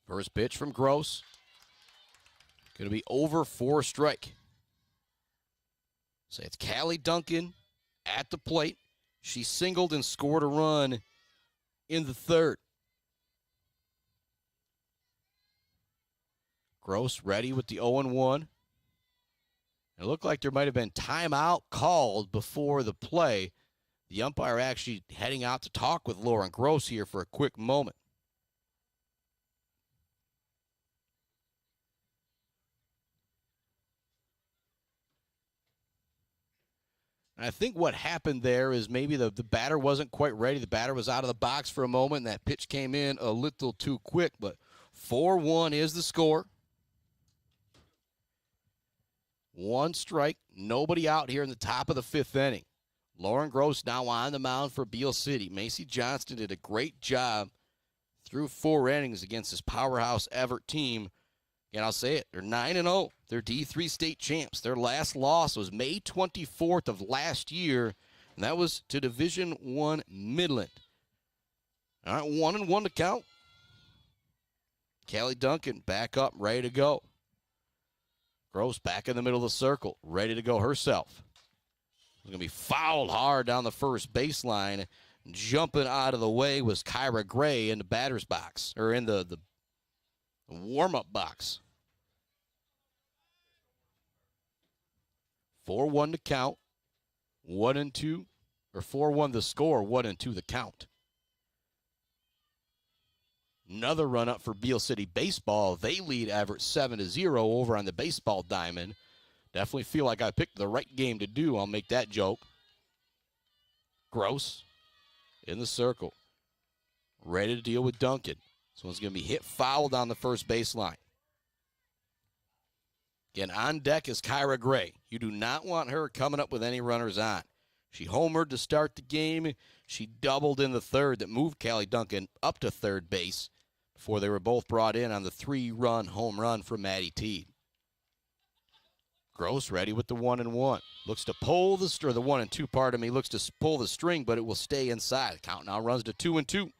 S1: First pitch from Gross. Going to be over for a strike. So it's Callie Duncan at the plate. She singled and scored a run in the 3rd. Gross ready with the 0-1. It looked like there might have been timeout called before the play. The umpire actually heading out to talk with Lauren Gross here for a quick moment. And I think what happened there is maybe the batter wasn't quite ready. The batter was out of the box for a moment, and that pitch came in a little too quick. But 4-1 is the score. One strike, nobody out here in the top of the fifth inning. Lauren Gross now on the mound for Beal City. Macy Johnston did a great job through 4 innings against this powerhouse Evart team. And I'll say it, they're 9-0. They're D3 state champs. Their last loss was May 24th of last year, and that was to Division I Midland. All right, 1-1 to count. Callie Duncan back up, ready to go. Gross back in the middle of the circle, ready to go herself. Going to be fouled hard down the first baseline. Jumping out of the way was Kyra Gray in the batter's box, or in the warm-up box. 4-1 to count. 1-2, or 4-1 the score, 1-2 the count. Another run up for Beal City Baseball. They lead Evart 7-0 over on the baseball diamond. Definitely feel like I picked the right game to do. I'll make that joke. Gross in the circle. Ready to deal with Duncan. This one's going to be hit foul down the first baseline. Again, on deck is Kyra Gray. You do not want her coming up with any runners on. She homered to start the game. She doubled in the third that moved Callie Duncan up to third base before they were both brought in on the 3-run home run from Maddie Teed. Gross ready with the 1-1. Looks to pull the 1-2, pardon me. Looks to pull the string, but it will stay inside. The count now runs to 2-2.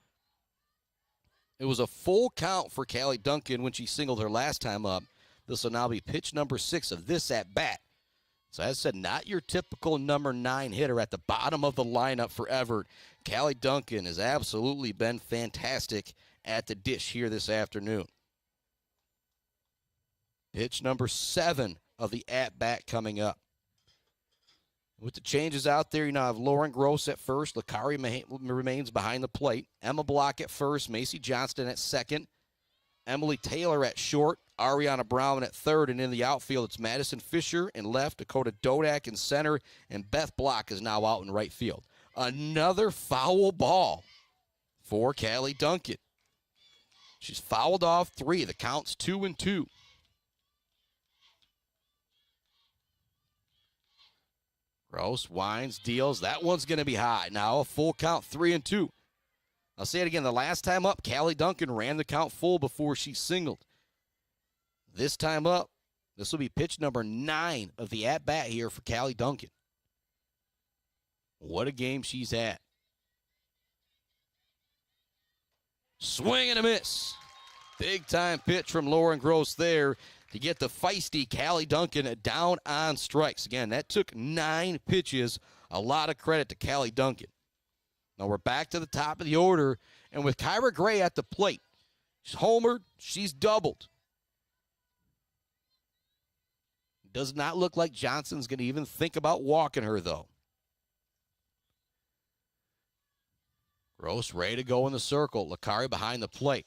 S1: It was a full count for Callie Duncan when she singled her last time up. This will now be pitch number 6 of this at-bat. So as I said, not your typical number 9 hitter at the bottom of the lineup for Evart. Callie Duncan has absolutely been fantastic at the dish here this afternoon. Pitch number 7 of the at-bat coming up. With the changes out there, you now have Lauren Gross at first. Lakari remains behind the plate. Emma Block at first. Macy Johnston at second. Emily Taylor at short. Ariana Brown at third. And in the outfield, it's Madison Fisher in left. Dakota Dodak in center. And Beth Block is now out in right field. Another foul ball for Callie Duncan. She's fouled off 3. The count's 2-2. Gross winds, deals. That one's going to be high. Now a full count, 3-2. I'll say it again. The last time up, Callie Duncan ran the count full before she singled. This time up, this will be pitch number 9 of the at-bat here for Callie Duncan. What a game she's had. Swing and a miss. Big-time pitch from Lauren Gross there to get the feisty Callie Duncan down on strikes. Again, that took 9 pitches. A lot of credit to Callie Duncan. Now we're back to the top of the order, and with Kyra Gray at the plate, she's homered, she's doubled. Does not look like Johnson's going to even think about walking her, though. Gross ready to go in the circle. Lakari behind the plate.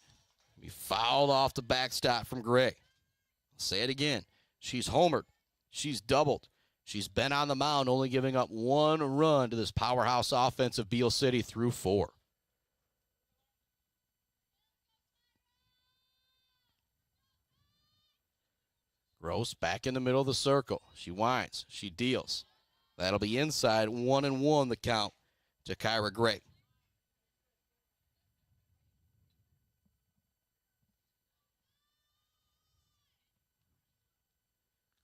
S1: Be fouled off the backstop from Gray. I'll say it again. She's homered. She's doubled. She's been on the mound, only giving up 1 run to this powerhouse offense of Beal City through 4. Gross back in the middle of the circle. She winds. She deals. That'll be inside. 1-1 the count to Kyra Gray.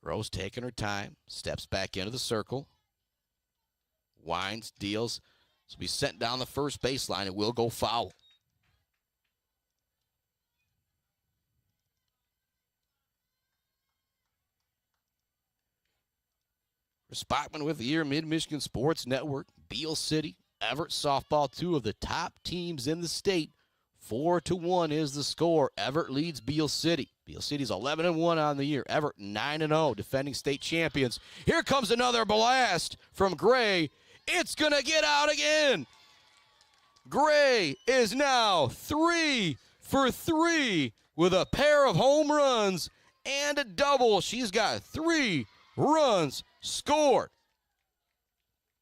S1: Gross taking her time, steps back into the circle, winds, deals. This will be sent down the first baseline. It will go foul. For Spotman with the year, Mid-Michigan Sports Network, Beal City, Evart softball, 2 of the top teams in the state. 4-1 is the score. Evart leads Beal City. Beal City's 11-1 on the year. Evart 9-0, defending state champions. Here comes another blast from Gray It's going to get out again. Gray is now 3 for 3 with a pair of home runs and a double. She's got 3 runs scored.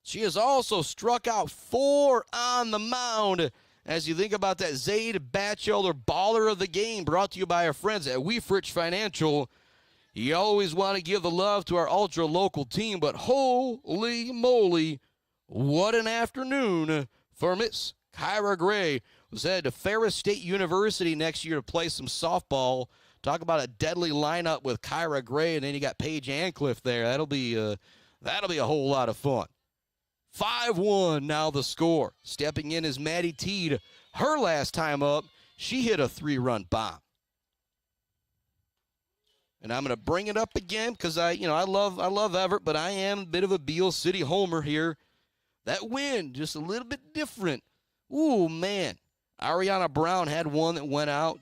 S1: She has also struck out 4 on the mound. As you think about that Zaid Batchelder baller of the game, brought to you by our friends at Weefrich Financial. You always want to give the love to our ultra-local team, but holy moly, what an afternoon for Miss Kyra Gray, who's headed to Ferris State University next year to play some softball. Talk about a deadly lineup with Kyra Gray, and then you got Paige Ancliffe there. That'll be a whole lot of fun. 5-1 now the score. Stepping in is Maddie Teed. Her last time up, she hit a 3-run bomb. And I'm going to bring it up again because I love Evart, but I am a bit of a Beal City homer here. That win, just a little bit different. Ooh, man. Ariana Brown had one that went out.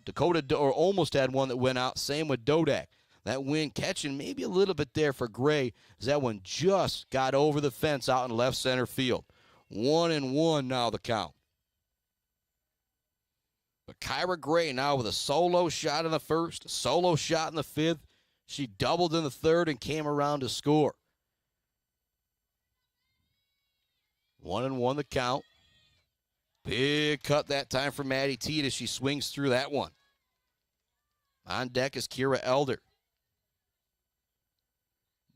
S1: Almost had one that went out. Same with Dodak. That win catching maybe a little bit there for Gray, as that one just got over the fence out in left center field. 1-1 now the count. But Kyra Gray now with a solo shot in the first, a solo shot in the fifth. She doubled in the third and came around to score. 1-1 the count. Big cut that time for Maddie Teed as she swings through that one. On deck is Kira Elder.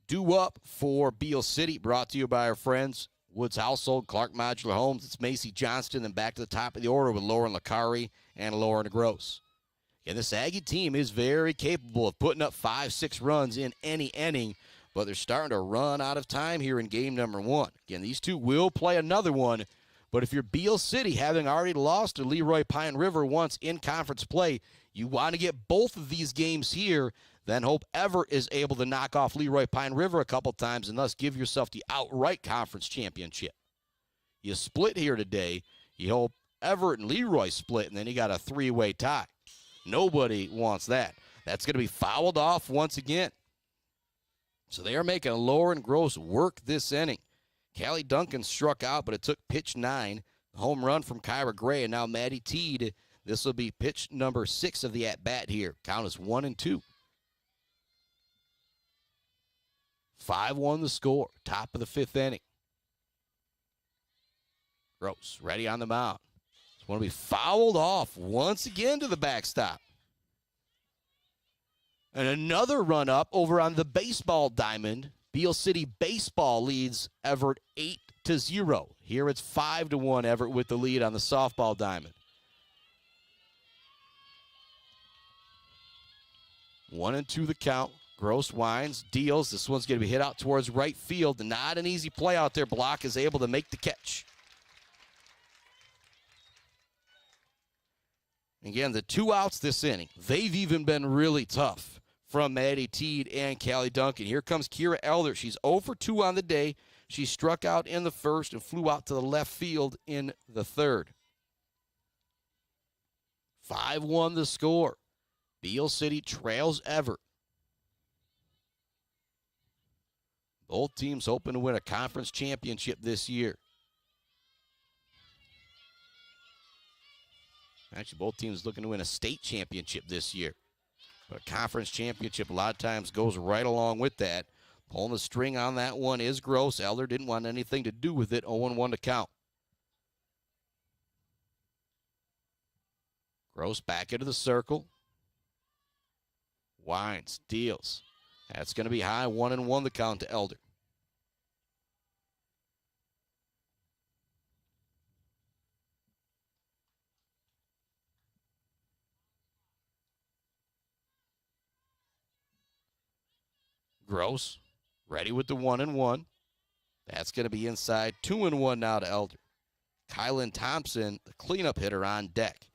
S1: Due up for Beal City, brought to you by our friends, Woods Household, Clark Modular Homes. It's Macy Johnston, and back to the top of the order with Lauren Licari and Lauren Gross. And this Aggie team is very capable of putting up 5-6 runs in any inning, but they're starting to run out of time here in game number 1. Again, these two will play another one, but if you're Beal City, having already lost to Leroy Pine River once in conference play, you want to get both of these games here, then hope Evart is able to knock off Leroy Pine River a couple times and thus give yourself the outright conference championship. You split here today. You hope Evart and Leroy split, and then you got a 3-way tie. Nobody wants that. That's going to be fouled off once again. So they are making Lauren Gross work this inning. Callie Duncan struck out, but it took pitch 9. Home run from Kyra Gray, and now Maddie Teed. This will be pitch number 6 of the at-bat here. Count is 1-2. 5-1 the score. Top of the 5th inning. Gross ready on the mound. It's going to be fouled off once again to the backstop. And another run up over on the baseball diamond. Beal City Baseball leads Evart 8-0. Here it's 5-1 Evart with the lead on the softball diamond. 1-2 the count. Gross winds, deals. This one's going to be hit out towards right field. Not an easy play out there. Block is able to make the catch. Again, the 2 outs this inning, they've even been really tough from Maddie Teed and Callie Duncan. Here comes Kira Elder. She's 0 for 2 on the day. She struck out in the first and flew out to the left field in the third. 5-1 the score. Beal City trails Evart. Both teams hoping to win a conference championship this year. Actually, both teams looking to win a state championship this year. But a conference championship a lot of times goes right along with that. Pulling the string on that one is Gross. Elder didn't want anything to do with it. 0-1 to count. Gross back into the circle. Winds, deals. That's going to be high. 1-1 the count to Elder. Gross, ready with the 1-1. That's going to be inside. 2-1 now to Elder. Kylan Thompson, the cleanup hitter, on deck.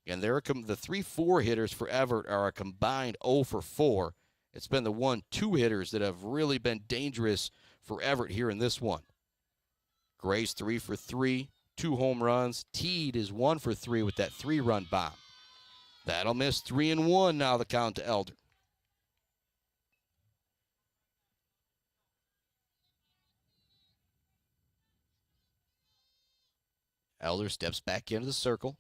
S1: And the 3-4 hitters for Evart are a combined 0 for 4. It's been the 1-2 hitters that have really been dangerous for Evart here in this one. Gray's 3 for 3, 2 home runs. Teed is 1 for 3 with that 3-run bomb. That'll miss. 3-1 now the count to Elder. Elder steps back into the circle.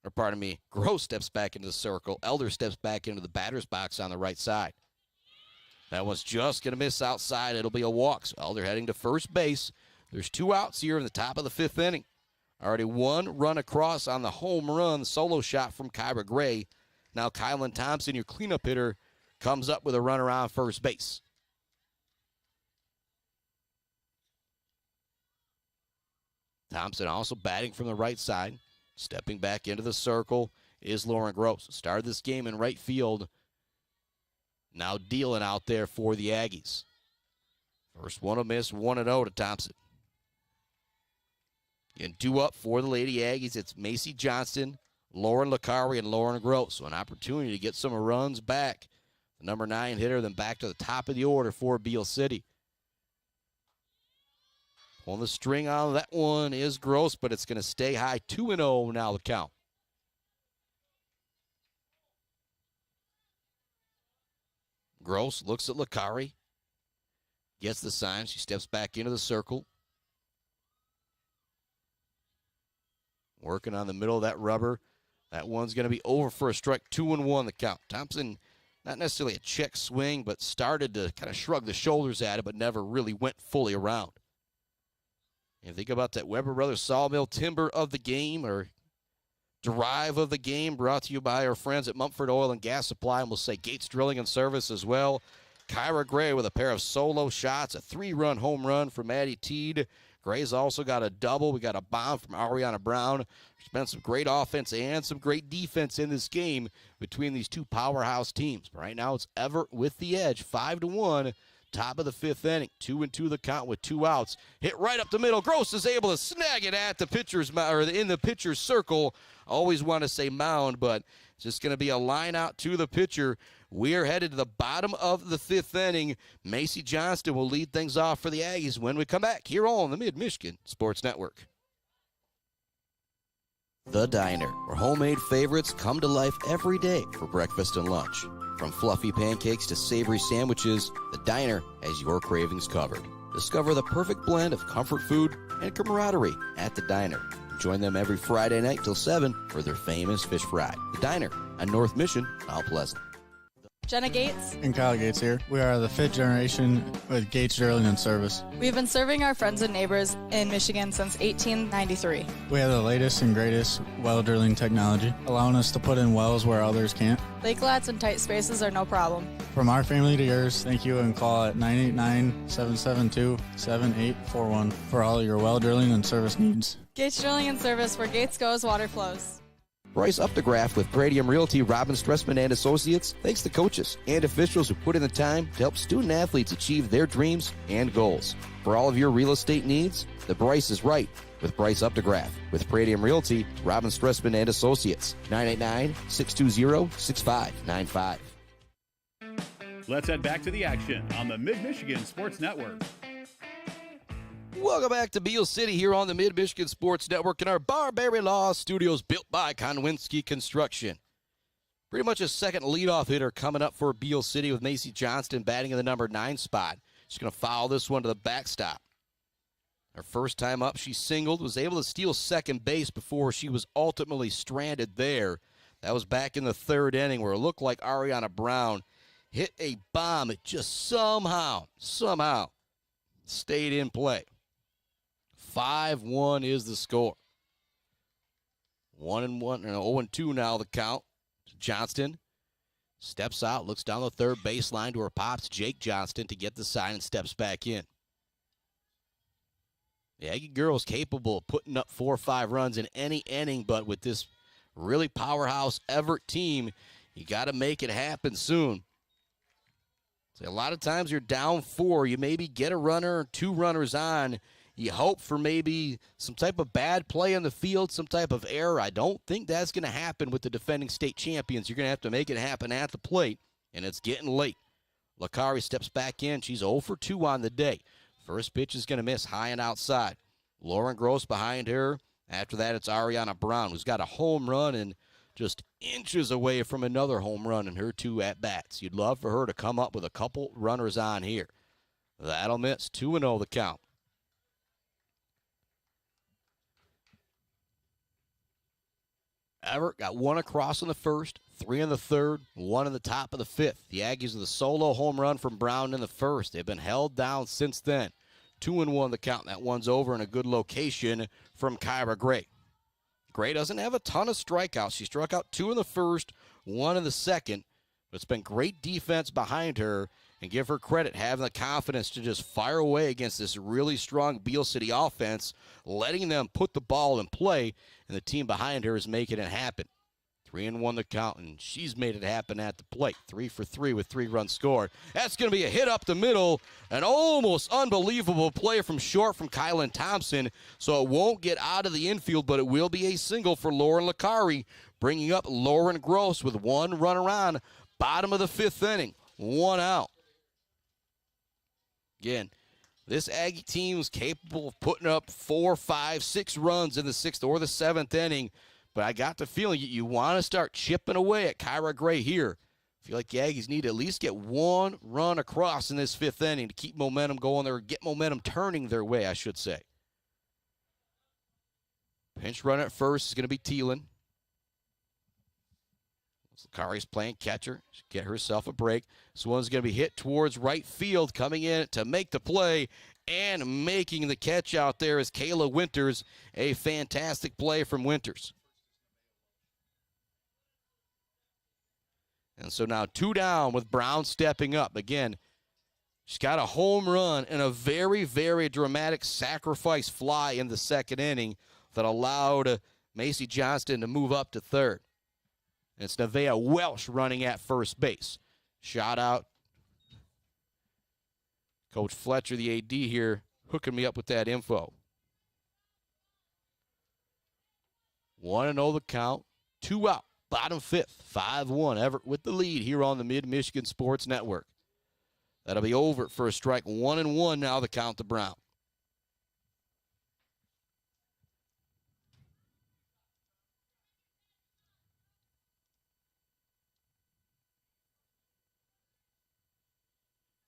S1: Or pardon me, Gross steps back into the circle. Elder steps back into the batter's box on the right side. That one's just going to miss outside. It'll be a walk. So Elder heading to first base. There's 2 outs here in the top of the 5th inning. Already 1 run across on the home run solo shot from Kyra Gray. Now Kylan Thompson, your cleanup hitter, comes up with a runner on first base. Thompson also batting from the right side. Stepping back into the circle is Lauren Gross. Started this game in right field. Now dealing out there for the Aggies. First one a miss, 1-0 to Thompson. And 2 up for the Lady Aggies. It's Macy Johnston, Lauren Licari, and Lauren Gross. So an opportunity to get some runs back. The number 9 hitter, then back to the top of the order for Beal City. On the string on that one is Gross, but it's going to stay high. 2-0 now the count. Gross looks at Licari. Gets the sign. She steps back into the circle. Working on the middle of that rubber. That one's going to be over for a strike. 2-1 the count. Thompson, not necessarily a check swing, but started to kind of shrug the shoulders at it, but never really went fully around. And think about that Weber Brothers Sawmill Timber of the game, or Drive of the game, brought to you by our friends at Mumford Oil and Gas Supply, and we'll say Gates Drilling and Service as well. Kyra Gray with a pair of solo shots, a 3-run home run for Maddie Teed. Gray's also got a double. We got a bomb from Ariana Brown. There's been some great offense and some great defense in this game between these 2 powerhouse teams. But right now it's Evart with the edge, 5-1. Top of the 5th inning, 2-2 the count with 2 outs. Hit right up the middle. Gross is able to snag it at the pitcher's or in the pitcher's circle. Always want to say mound, but it's just going to be a line out to the pitcher. We are headed to the bottom of the 5th inning. Macy Johnston will lead things off for the Aggies when we come back here on the Mid-Michigan Sports Network. The Diner, where homemade favorites come to life every day for breakfast and lunch. From fluffy pancakes to savory sandwiches, The Diner has your cravings covered. Discover the perfect blend of comfort food and camaraderie at The Diner. Join them every Friday night till 7 for their famous fish fry. The Diner on North Mission, Mount Pleasant.
S7: Jenna Gates.
S8: And Kyle Gates here. We are the 5th generation with Gates Drilling and Service.
S7: We've been serving our friends and neighbors in Michigan since 1893.
S8: We have the latest and greatest well drilling technology, allowing us to put in wells where others can't.
S7: Lake lots and tight spaces are no problem.
S8: From our family to yours, thank you, and call at 989-772-7841 for all your well drilling and service needs.
S7: Gates Drilling and Service, where Gates goes, water flows.
S1: Bryce Updegraff with Gradium Realty, Robin Stressman and Associates thanks the coaches and officials who put in the time to help student athletes achieve their dreams and goals. For all of your real estate needs, the Bryce is right with Bryce Updegraff. With Gradium Realty, Robin Stressman and Associates, 989-620-6595.
S2: Let's head back to the action on the Mid-Michigan Sports Network.
S1: Welcome back to Beal City here on the Mid-Michigan Sports Network in our Barberry Law Studios built by Konwinski Construction. Pretty much a second leadoff hitter coming up for Beal City with Macy Johnston batting in the number 9 spot. She's going to foul this one to the backstop. Her first time up, she singled, was able to steal second base before she was ultimately stranded there. That was back in the 3rd inning where it looked like Ariana Brown hit a bomb. It just somehow stayed in play. 5-1 is the score. 0-2 now the count. Johnston steps out, looks down the third baseline to her pops, Jake Johnston, to get the sign and steps back in. The Aggie girls capable of putting up 4 or 5 runs in any inning, but with this really powerhouse Evart team, you got to make it happen soon. So a lot of times you're down 4, you maybe get a runner or 2 runners on. You hope for maybe some type of bad play on the field, some type of error. I don't think that's going to happen with the defending state champions. You're going to have to make it happen at the plate, and it's getting late. Licari steps back in. She's 0 for 2 on the day. First pitch is going to miss high and outside. Lauren Gross behind her. After that, it's Ariana Brown, who's got a home run and just inches away from another home run in her 2 at-bats. You'd love for her to come up with a couple runners on here. That'll miss. 2-0 the count. Evart got one across in the first, 3 in the third, 1 in the top of the fifth. The Aggies with a solo home run from Brown in the first. They've been held down since then. 2-1 the count. That one's over in a good location from Kyra Gray. Gray doesn't have a ton of strikeouts. She struck out 2 in the first, 1 in the second. But it's been great defense behind her, and give her credit having the confidence to just fire away against this really strong Beal City offense, letting them put the ball in play, and the team behind her is making it happen. 3-1 the count, and she's made it happen at the plate. 3 for 3 with 3 runs scored. That's going to be a hit up the middle. An almost unbelievable play from short from Kylan Thompson, so it won't get out of the infield, but it will be a single for Lauren Licari, bringing up Lauren Gross with 1 runner on. Bottom of the 5th inning, 1 out. Again, this Aggie team is capable of putting up 4, 5, 6 runs in the 6th or the 7th inning, but I got the feeling you want to start chipping away at Kyra Gray here. I feel like the Aggies need to at least get 1 run across in this 5th inning to keep momentum going there, get momentum turning their way, I should say. Pinch run at first is going to be Thielen. Kari's playing catcher. Get herself a break. This one's going to be hit towards right field. Coming in to make the play and making the catch out there is Kayla Winters. A fantastic play from Winters. And so now 2 down with Brown stepping up. Again, she's got a home run and a very, very dramatic sacrifice fly in the 2nd inning that allowed Macy Johnston to move up to 3rd. It's Nevaeh Welsh running at first base. Shot out. Coach Fletcher, the AD here, hooking me up with that info. 1-0 the count. 2 out. Bottom 5th. 5-1. Evart with the lead here on the Mid-Michigan Sports Network. That'll be over for a strike. 1-1 now the count to Brown.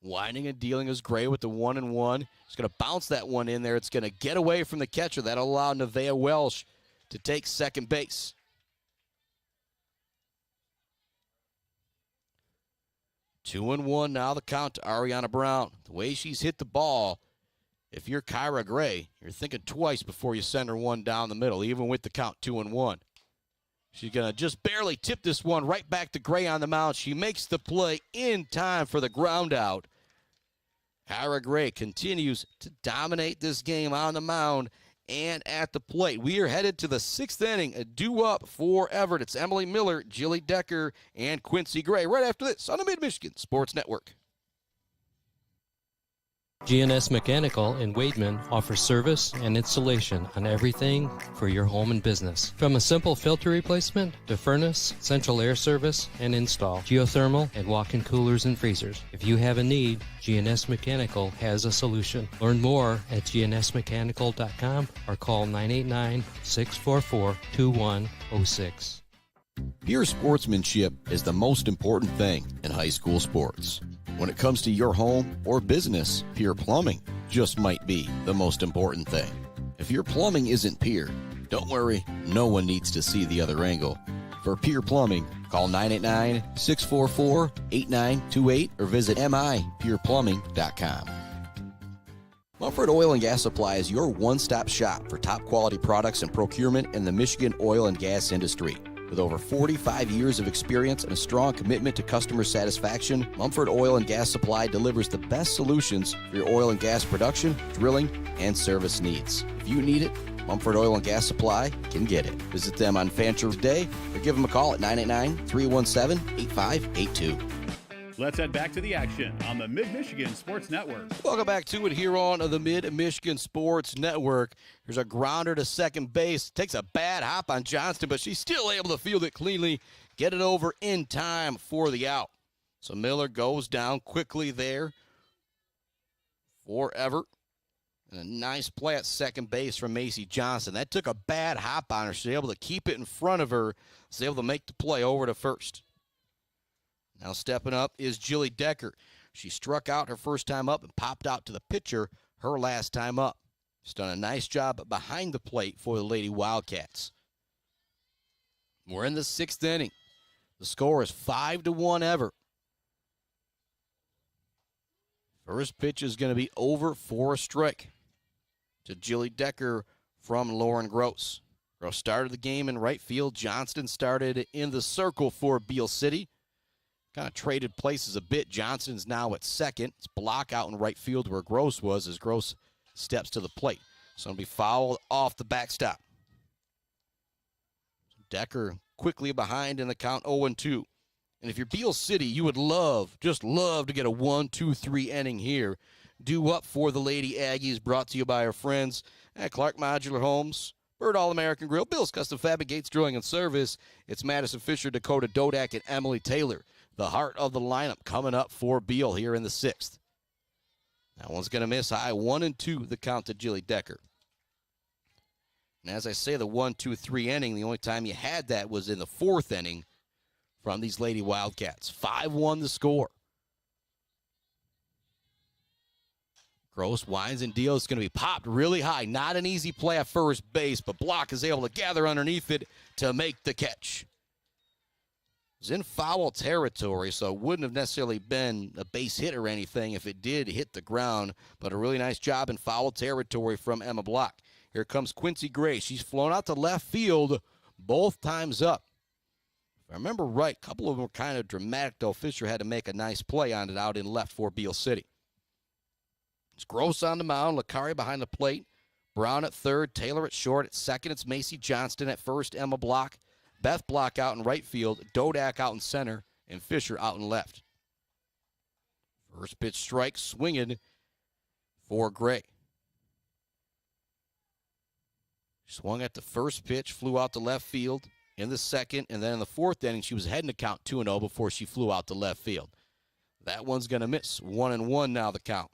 S1: Winding and dealing is Gray with the 1-1. He's going to bounce that one in there. It's going to get away from the catcher. That'll allow Nevaeh Welsh to take 2nd base. Two and one now the count to Ariana Brown. The way she's hit the ball, if you're Kyra Gray, you're thinking twice before you send her one down the middle, even with the count 2-1. She's going to just barely tip this one right back to Gray on the mound. She makes the play in time for the ground out. Kyra Gray continues to dominate this game on the mound and at the plate. We are headed to the 6th inning, a due-up for Evart. It's Emily Miller, Jilly Decker, and Quincy Gray right after this on the Mid-Michigan Sports Network.
S4: GNS Mechanical in Wademan offers service and installation on everything for your home and business. From a simple filter replacement to furnace, central air service, and install, geothermal, and walk-in coolers and freezers. If you have a need, GNS Mechanical has a solution. Learn more at gnsmechanical.com or call 989-644-2106.
S1: Pure sportsmanship is the most important thing in high school sports. When it comes to your home or business, Pure Plumbing just might be the most important thing. If your plumbing isn't pure, don't worry, no one needs to see the other angle. For Pure Plumbing, call 989-644-8928 or visit mipureplumbing.com. Mumford Oil and Gas Supply is your one-stop shop for top quality products and procurement in the Michigan oil and gas industry. With over 45 years of experience and a strong commitment to customer satisfaction, Mumford Oil and Gas Supply delivers the best solutions for your oil and gas production, drilling, and service needs. If you need it, Mumford Oil and Gas Supply can get it. Visit them on Fancher's Day or give them a call at 989-317-8582.
S2: Let's head back to the action on the Mid-Michigan Sports Network.
S1: Welcome back to it here on the Mid-Michigan Sports Network. There's a grounder to second base. Takes a bad hop on Johnston, but she's still able to field it cleanly, get it over in time for the out. So Miller goes down quickly there for Evart. And a nice play at second base from Macy Johnston. That took a bad hop on her. She's able to keep it in front of her. She's able to make the play over to first. Now stepping up is Jilly Decker. She struck out her first time up and popped out to the pitcher her last time up. She's done a nice job behind the plate for the Lady Wildcats. We're in the 6th inning. The score is 5-1 Evart. First pitch is going to be over for a strike to Jilly Decker from Lauren Gross. Gross started the game in right field. Johnston started in the circle for Beal City. Kind of traded places a bit. Johnston's now at second. It's block out in right field where Gross was as Gross steps to the plate. So it'll be fouled off the backstop. Decker quickly behind in the count 0-2. And if you're Beal City, you would just love to get a 1-2-3 inning here. Due up for the Lady Aggies, brought to you by our friends at Clark Modular Homes, Bird All-American Grill, Bill's Custom Fabricates Drilling and Service. It's Madison Fisher, Dakota Dodak, and Emily Taylor. The heart of the lineup coming up for Beal here in the 6th. That one's going to miss high. 1-2 the count to Jilly Decker. And as I say, the 1-2-3 inning, the only time you had that was in the 4th inning from these Lady Wildcats. 5-1 the score. Gross winds and deals. It's going to be popped really high. Not an easy play at first base, but Block is able to gather underneath it to make the catch. It's in foul territory, so it wouldn't have necessarily been a base hit or anything if it did hit the ground, but a really nice job in foul territory from Emma Block. Here comes Quincy Gray. She's flown out to left field both times up. If I remember right, a couple of them were kind of dramatic, though. Fisher had to make a nice play on it out in left for Beal City. It's Gross on the mound, Licari behind the plate, Brown at third, Taylor at short. At second, it's Macy Johnston. At first, Emma Block. Beth Block out in right field, Dodak out in center, and Fisher out in left. First pitch strike, swinging for Gray. Swung at the first pitch, flew out to left field in the second, and then in the 4th inning, she was heading to count 2-0 before she flew out to left field. That one's going to miss. 1-1 now the count.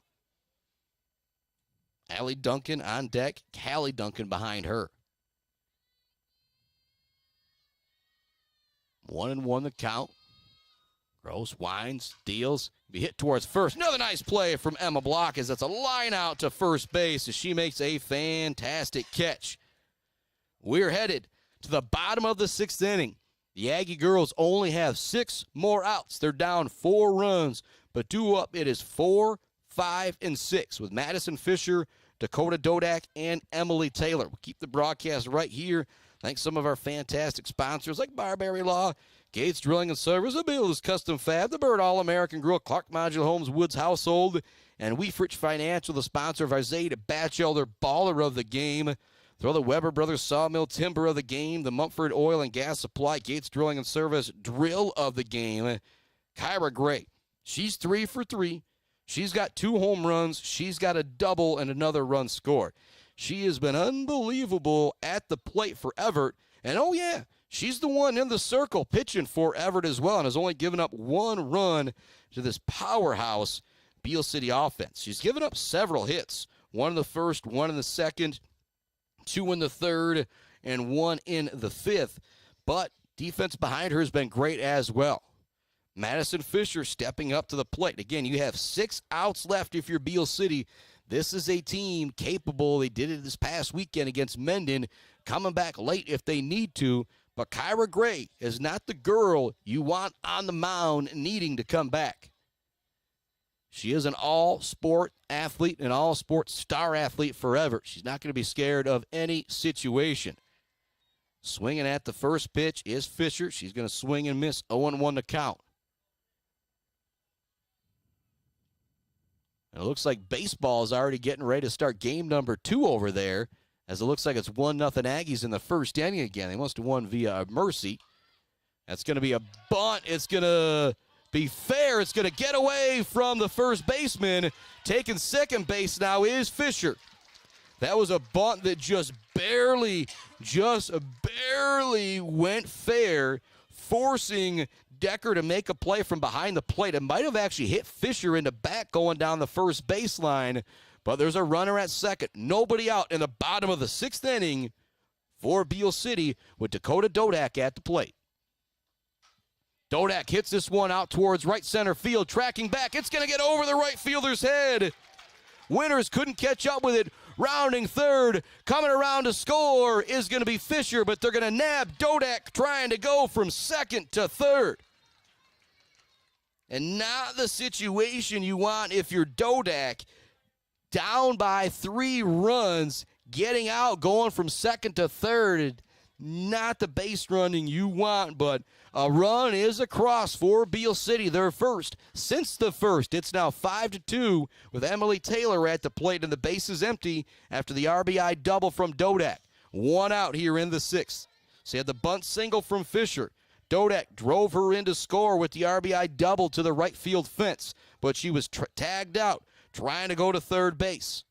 S1: Allie Duncan on deck, Callie Duncan behind her. 1-1 the count. Gross winds, deals, be hit towards first. Another nice play from Emma Block as that's a line out to first base as she makes a fantastic catch. We're headed to the bottom of the 6th inning. The Aggie girls only have 6 more outs. They're down 4 runs, but due up it is 4, 5, and 6 with Madison Fisher, Dakota Dodak, and Emily Taylor. We'll keep the broadcast right here. Thanks some of our fantastic sponsors like Barberry Law, Gates Drilling and Service, the Beal's Custom Fab, the Bird All-American Grill, Clark Modular Homes, Woods Household, and Weefrich Financial, the sponsor of our Zayda Batchelder Baller of the Game. Throw the Weber Brothers Sawmill Timber of the Game, the Mumford Oil and Gas Supply, Gates Drilling and Service Drill of the Game. Kyra Gray, she's 3 for 3. She's got 2 home runs. She's got a double and another run scored. She has been unbelievable at the plate for Evart. And, oh, yeah, she's the one in the circle pitching for Evart as well and has only given up 1 run to this powerhouse Beal City offense. She's given up several hits, 1 in the 1st, 1 in the 2nd, 2 in the 3rd, and 1 in the 5th. But defense behind her has been great as well. Madison Fisher stepping up to the plate. Again, you have 6 outs left if you're Beal City. This is a team capable. They did it this past weekend against Mendon, coming back late if they need to. But Kyra Gray is not the girl you want on the mound needing to come back. She is an all-sport athlete, an all-sport star athlete forever. She's not going to be scared of any situation. Swinging at the first pitch is Fisher. She's going to swing and miss. 0-1 to count. And it looks like baseball is already getting ready to start game number 2 over there, as it looks like it's 1-0 Aggies in the first inning again. They must have won via a mercy. That's going to be a bunt. It's going to be fair. It's going to get away from the first baseman. Taking second base now is Fisher. That was a bunt that just barely went fair, forcing Decker to make a play from behind the plate. It might have actually hit Fisher in the back going down the first baseline, but there's a runner at second. Nobody out in the bottom of the 6th inning for Beal City with Dakota Dodak at the plate. Dodak hits this one out towards right center field, tracking back. It's going to get over the right fielder's head. Winters couldn't catch up with it. rounding third. Coming around to score is going to be Fisher, but they're going to nab Dodak trying to go from second to third. And not the situation you want if you're Dodak, down by 3 runs, getting out, going from second to third. Not the base running you want, but a run is across for Beal City. Their first since the first. It's now 5-2 with Emily Taylor at the plate, and the base is empty after the RBI double from Dodak. 1 out here in the 6th. So you had the bunt single from Fisher. Dodak drove her in to score with the RBI double to the right field fence, but she was tagged out trying to go to third base.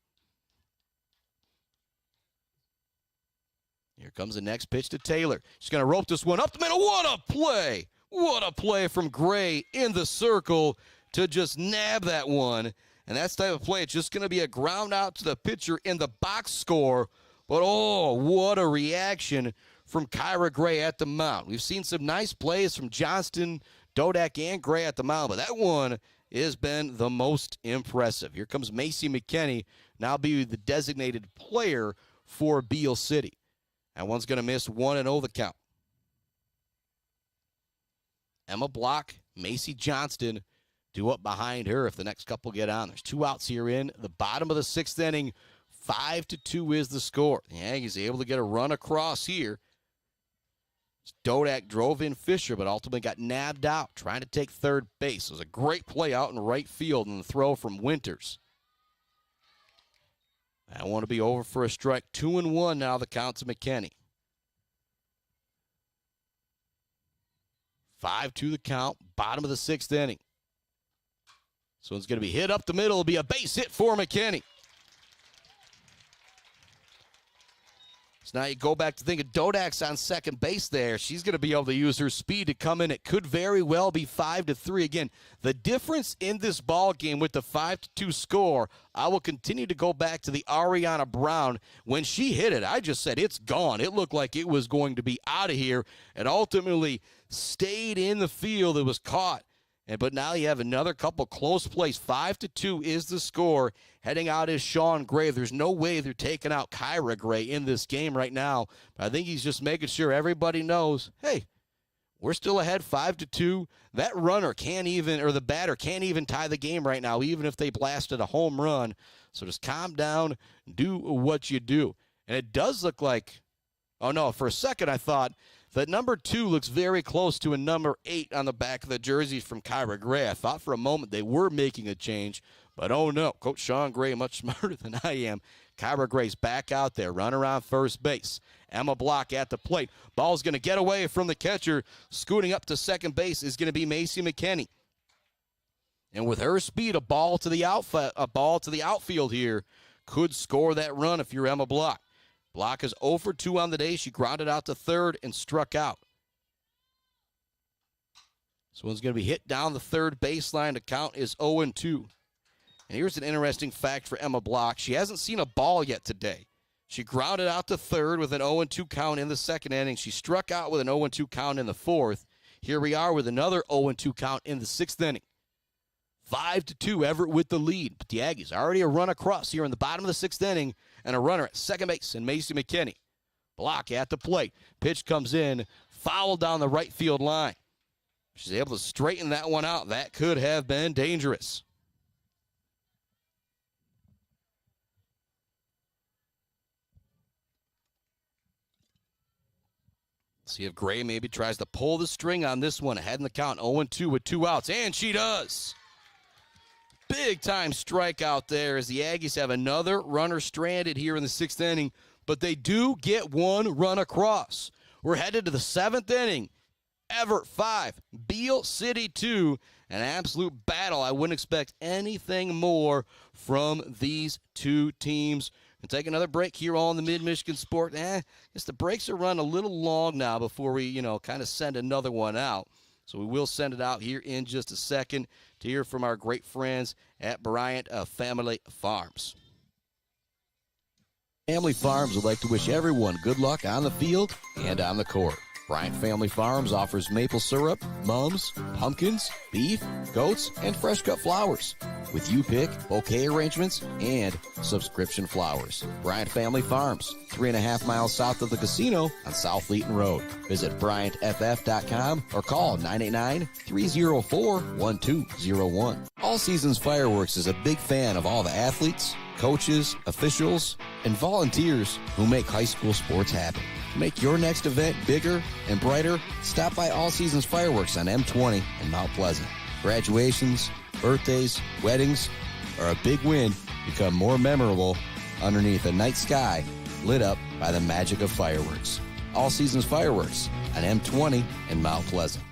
S1: Here comes the next pitch to Taylor. She's going to rope this one up the middle. What a play! What a play from Gray in the circle to just nab that one. And that's the type of play. It's just going to be a ground out to the pitcher in the box score. But, oh, what a reaction from Kyra Gray at the mound. We've seen some nice plays from Johnston, Dodak, and Gray at the mound, but that one has been the most impressive. Here comes Macy McKinney, now be the designated player for Beal City. That one's going to miss 1-0 the count. Emma Block, Macy Johnston due up behind her if the next couple get on. There's 2 outs here in the bottom of the 6th inning. 5-2 is the score. The Aggies able to get a run across here. Dodak drove in Fisher, but ultimately got nabbed out trying to take third base. It was a great play out in right field and the throw from Winters. I want to be over for a strike. 2-1 now the count to McKinney. 5-2 the count, bottom of the 6th inning. So it's going to be hit up the middle. It'll be a base hit for McKinney. So now you go back to thinking Dodak's on second base there. She's going to be able to use her speed to come in. It could very well be 5-3. Again, the difference in this ball game with the 5-2 score, I will continue to go back to the Ariana Brown. When she hit it, I just said it's gone. It looked like it was going to be out of here and ultimately stayed in the field. It was caught. But now you have another couple close plays. 5-2 is the score. Heading out is Sean Gray. There's no way they're taking out Kyra Gray in this game right now. But I think he's just making sure everybody knows, hey, we're still ahead 5-2. That runner can't even, or the batter can't even tie the game right now, even if they blasted a home run. So just calm down, do what you do. And it does look like, oh no, for a second I thought that number 2 looks very close to a number 8 on the back of the jersey from Kyra Gray. I thought for a moment they were making a change, but oh no, Coach Sean Gray much smarter than I am. Kyra Gray's back out there, run around first base. Emma Block at the plate. Ball's going to get away from the catcher. Scooting up to second base is going to be Macy McKinney. And with her speed, a ball to the outfield here could score that run if you're Emma Block. Block is 0 for 2 on the day. She grounded out to third and struck out. This one's going to be hit down the third baseline. The count is 0-2. And here's an interesting fact for Emma Block. She hasn't seen a ball yet today. She grounded out to third with an 0-2 count in the second inning. She struck out with an 0-2 count in the fourth. Here we are with another 0-2 count in the 6th inning. 5-2, Evart with the lead. But the Aggies already a run across here in the bottom of the 6th inning and a runner at second base and Macy McKinney. Block at the plate. Pitch comes in, foul down the right field line. She's able to straighten that one out. That could have been dangerous. See if Gray maybe tries to pull the string on this one. Ahead in the count, 0-2 with 2 outs, and she does. Big-time strikeout there as the Aggies have another runner stranded here in the 6th inning, but they do get one run across. We're headed to the 7th inning. Evart 5, Beal City 2. An absolute battle. I wouldn't expect anything more from these two teams. We'll take another break here on the Mid-Michigan Sport. I guess the breaks are run a little long now before we, kind of send another one out. So we will send it out here in just a second to hear from our great friends at Bryant Family Farms. Family Farms would like to wish everyone good luck on the field and on the court. Bryant Family Farms offers maple syrup, mums, pumpkins, beef, goats, and fresh cut flowers with you pick, bouquet arrangements, and subscription flowers. Bryant Family Farms, 3.5 miles south of the casino on South Leeton Road. Visit BryantFF.com or call 989-304-1201. All Seasons Fireworks is a big fan of all the athletes, coaches, officials, and volunteers who make high school sports happen. To make your next event bigger and brighter, stop by All Seasons Fireworks on M20 in Mount Pleasant. Graduations, birthdays, weddings, or a big win become more memorable underneath a night sky lit up by the magic of fireworks. All Seasons Fireworks on M20 in Mount Pleasant.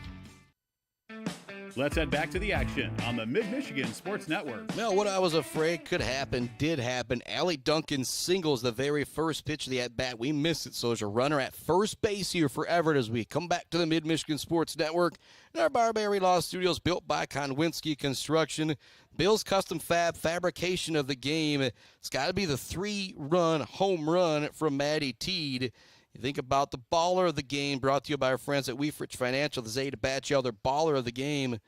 S2: Let's head back to the action on the Mid-Michigan Sports Network.
S1: Now, what I was afraid could happen did happen. Allie Duncan singles the very first pitch of the at-bat. We missed it, so there's a runner at first base here for Evart as we come back to the Mid-Michigan Sports Network in our Barberry Law Studios, built by Konwinski Construction. Bill's Custom Fab fabrication of the game. It's got to be the 3-run home run from Maddie Teed. You think about the baller of the game, brought to you by our friends at Weefrich Financial, the Zeta Batchelder baller of the game.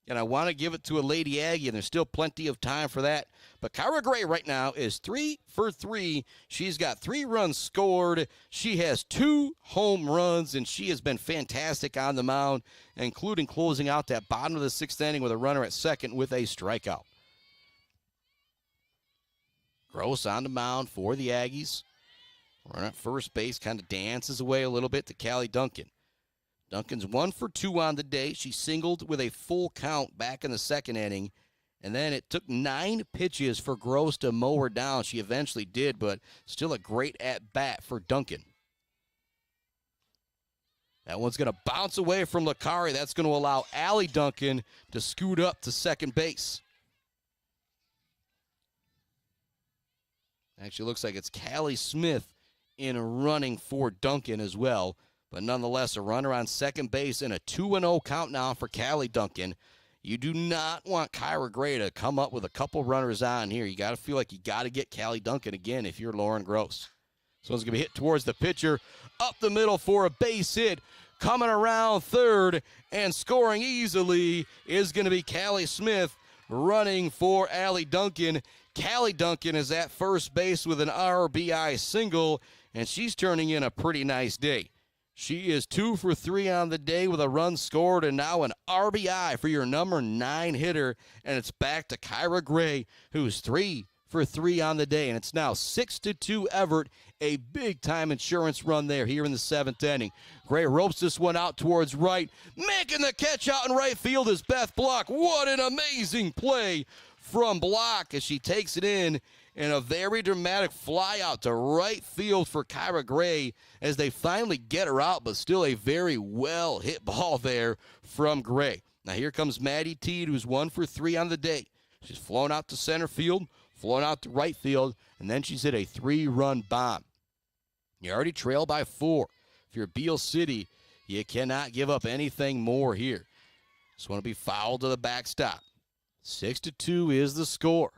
S1: And I want to give it to a Lady Aggie, and there's still plenty of time for that. But Kyra Gray right now is 3 for 3. She's got 3 runs scored. She has 2 home runs, and she has been fantastic on the mound, including closing out that bottom of the 6th inning with a runner at second with a strikeout. Gross on the mound for the Aggies. Runner at first base kind of dances away a little bit to Callie Duncan. Duncan's 1 for 2 on the day. She singled with a full count back in the 2nd inning. And then it took 9 pitches for Gross to mow her down. She eventually did, but still a great at-bat for Duncan. That one's going to bounce away from Lakari. That's going to allow Allie Duncan to scoot up to second base. Actually looks like it's Callie Smith in running for Duncan as well. But nonetheless, a runner on second base and a 2-0 count now for Callie Duncan. You do not want Kyra Gray to come up with a couple runners on here. You got to feel like you got to get Callie Duncan again if you're Lauren Gross. This one's going to be hit towards the pitcher. Up the middle for a base hit. Coming around third and scoring easily is going to be Callie Smith running for Allie Duncan. Callie Duncan is at first base with an RBI single, and she's turning in a pretty nice day. She is 2 for 3 on the day with a run scored and now an RBI for your number 9 hitter. And it's back to Kyra Gray, who's 3 for 3 on the day. And it's now 6-2 Evart, a big-time insurance run there here in the 7th inning. Gray ropes this one out towards right. Making the catch out in right field is Beth Block. What an amazing play from Block as she takes it in a very dramatic fly out to right field for Kyra Gray as they finally get her out, but still a very well hit ball there from Gray. Now here comes Maddie Teed, who's 1 for 3 on the day. She's flown out to center field, flown out to right field, and then she's hit a 3-run bomb. You already trail by 4. If you're Beal City, you cannot give up anything more here. Just want to be fouled to the backstop. 6-2 is the score.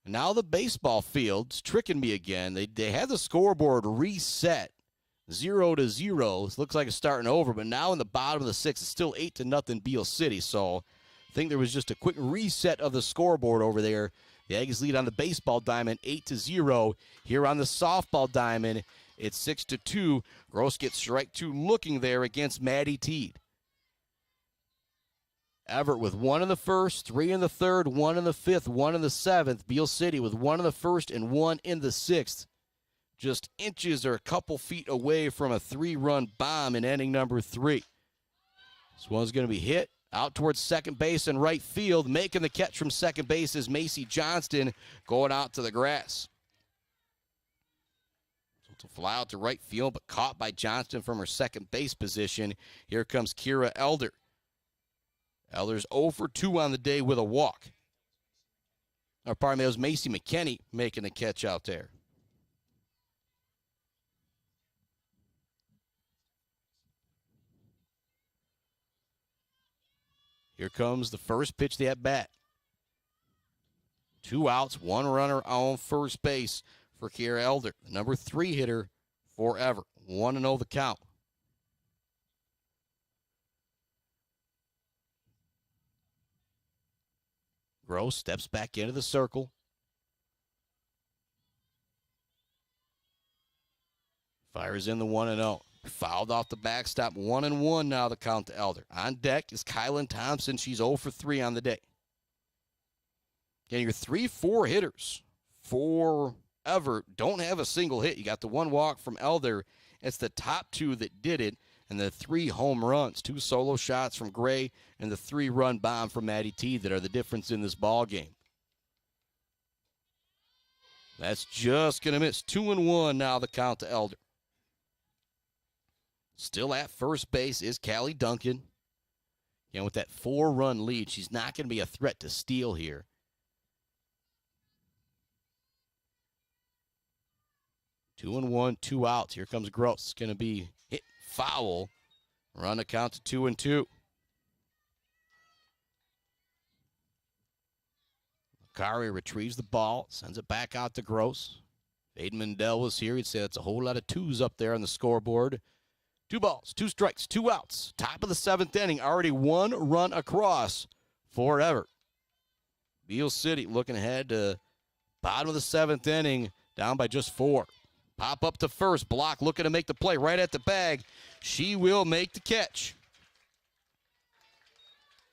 S1: Now the baseball field's tricking me again. They had the scoreboard reset 0-0. It looks like it's starting over, but now in the bottom of the 6th, it's still 8-0 Beal City. So I think there was just a quick reset of the scoreboard over there. The Aggies lead on the baseball diamond 8-0. Here on the softball diamond, it's 6-2. Gross gets strike 2 looking there against Maddie Teed. Evart with 1 in the 1st, 3 in the 3rd, 1 in the 5th, 1 in the 7th. Beal City with 1 in the 1st and 1 in the 6th. Just inches or a couple feet away from a 3-run bomb in inning number 3. This one's going to be hit out towards second base and right field. Making the catch from second base is Macy Johnston going out to the grass. So to fly out to right field, but caught by Johnston from her second base position. Here comes Kira Elder. Elder's 0 for 2 on the day with a walk. Or pardon me, it was Macy McKinney making the catch out there. Here comes the first pitch of the at-bat. 2 outs, 1 runner on first base for Kira Elder, the number 3 hitter for Evart. 1-0 the count. Gross steps back into the circle. Fires in the 1-0. Fouled off the backstop. 1-1 now the count to Elder. On deck is Kylan Thompson. She's 0 for 3 on the day. Again, your 3-4 hitters for Evart don't have a single hit. You got the one walk from Elder. It's the top two that did it. And the 3 home runs, 2 solo shots from Gray, and the 3-run bomb from Maddie T that are the difference in this ball game. That's just going to miss. 2-1 now the count to Elder. Still at first base is Callie Duncan. Again, with that 4-run lead, she's not going to be a threat to steal here. Two and 1, 2 outs. Here comes Gross. Going to be hit foul. Run the count to 2-2. Kari retrieves the ball, sends it back out to Gross. Aiden Mendel was here. He'd say it's a whole lot of 2s up there on the scoreboard. 2 balls, 2 strikes, 2 outs. Top of the 7th inning. Already 1 run across for Evart. Beal City looking ahead to bottom of the 7th inning, down by just 4. Pop up to first. Block looking to make the play right at the bag. She will make the catch.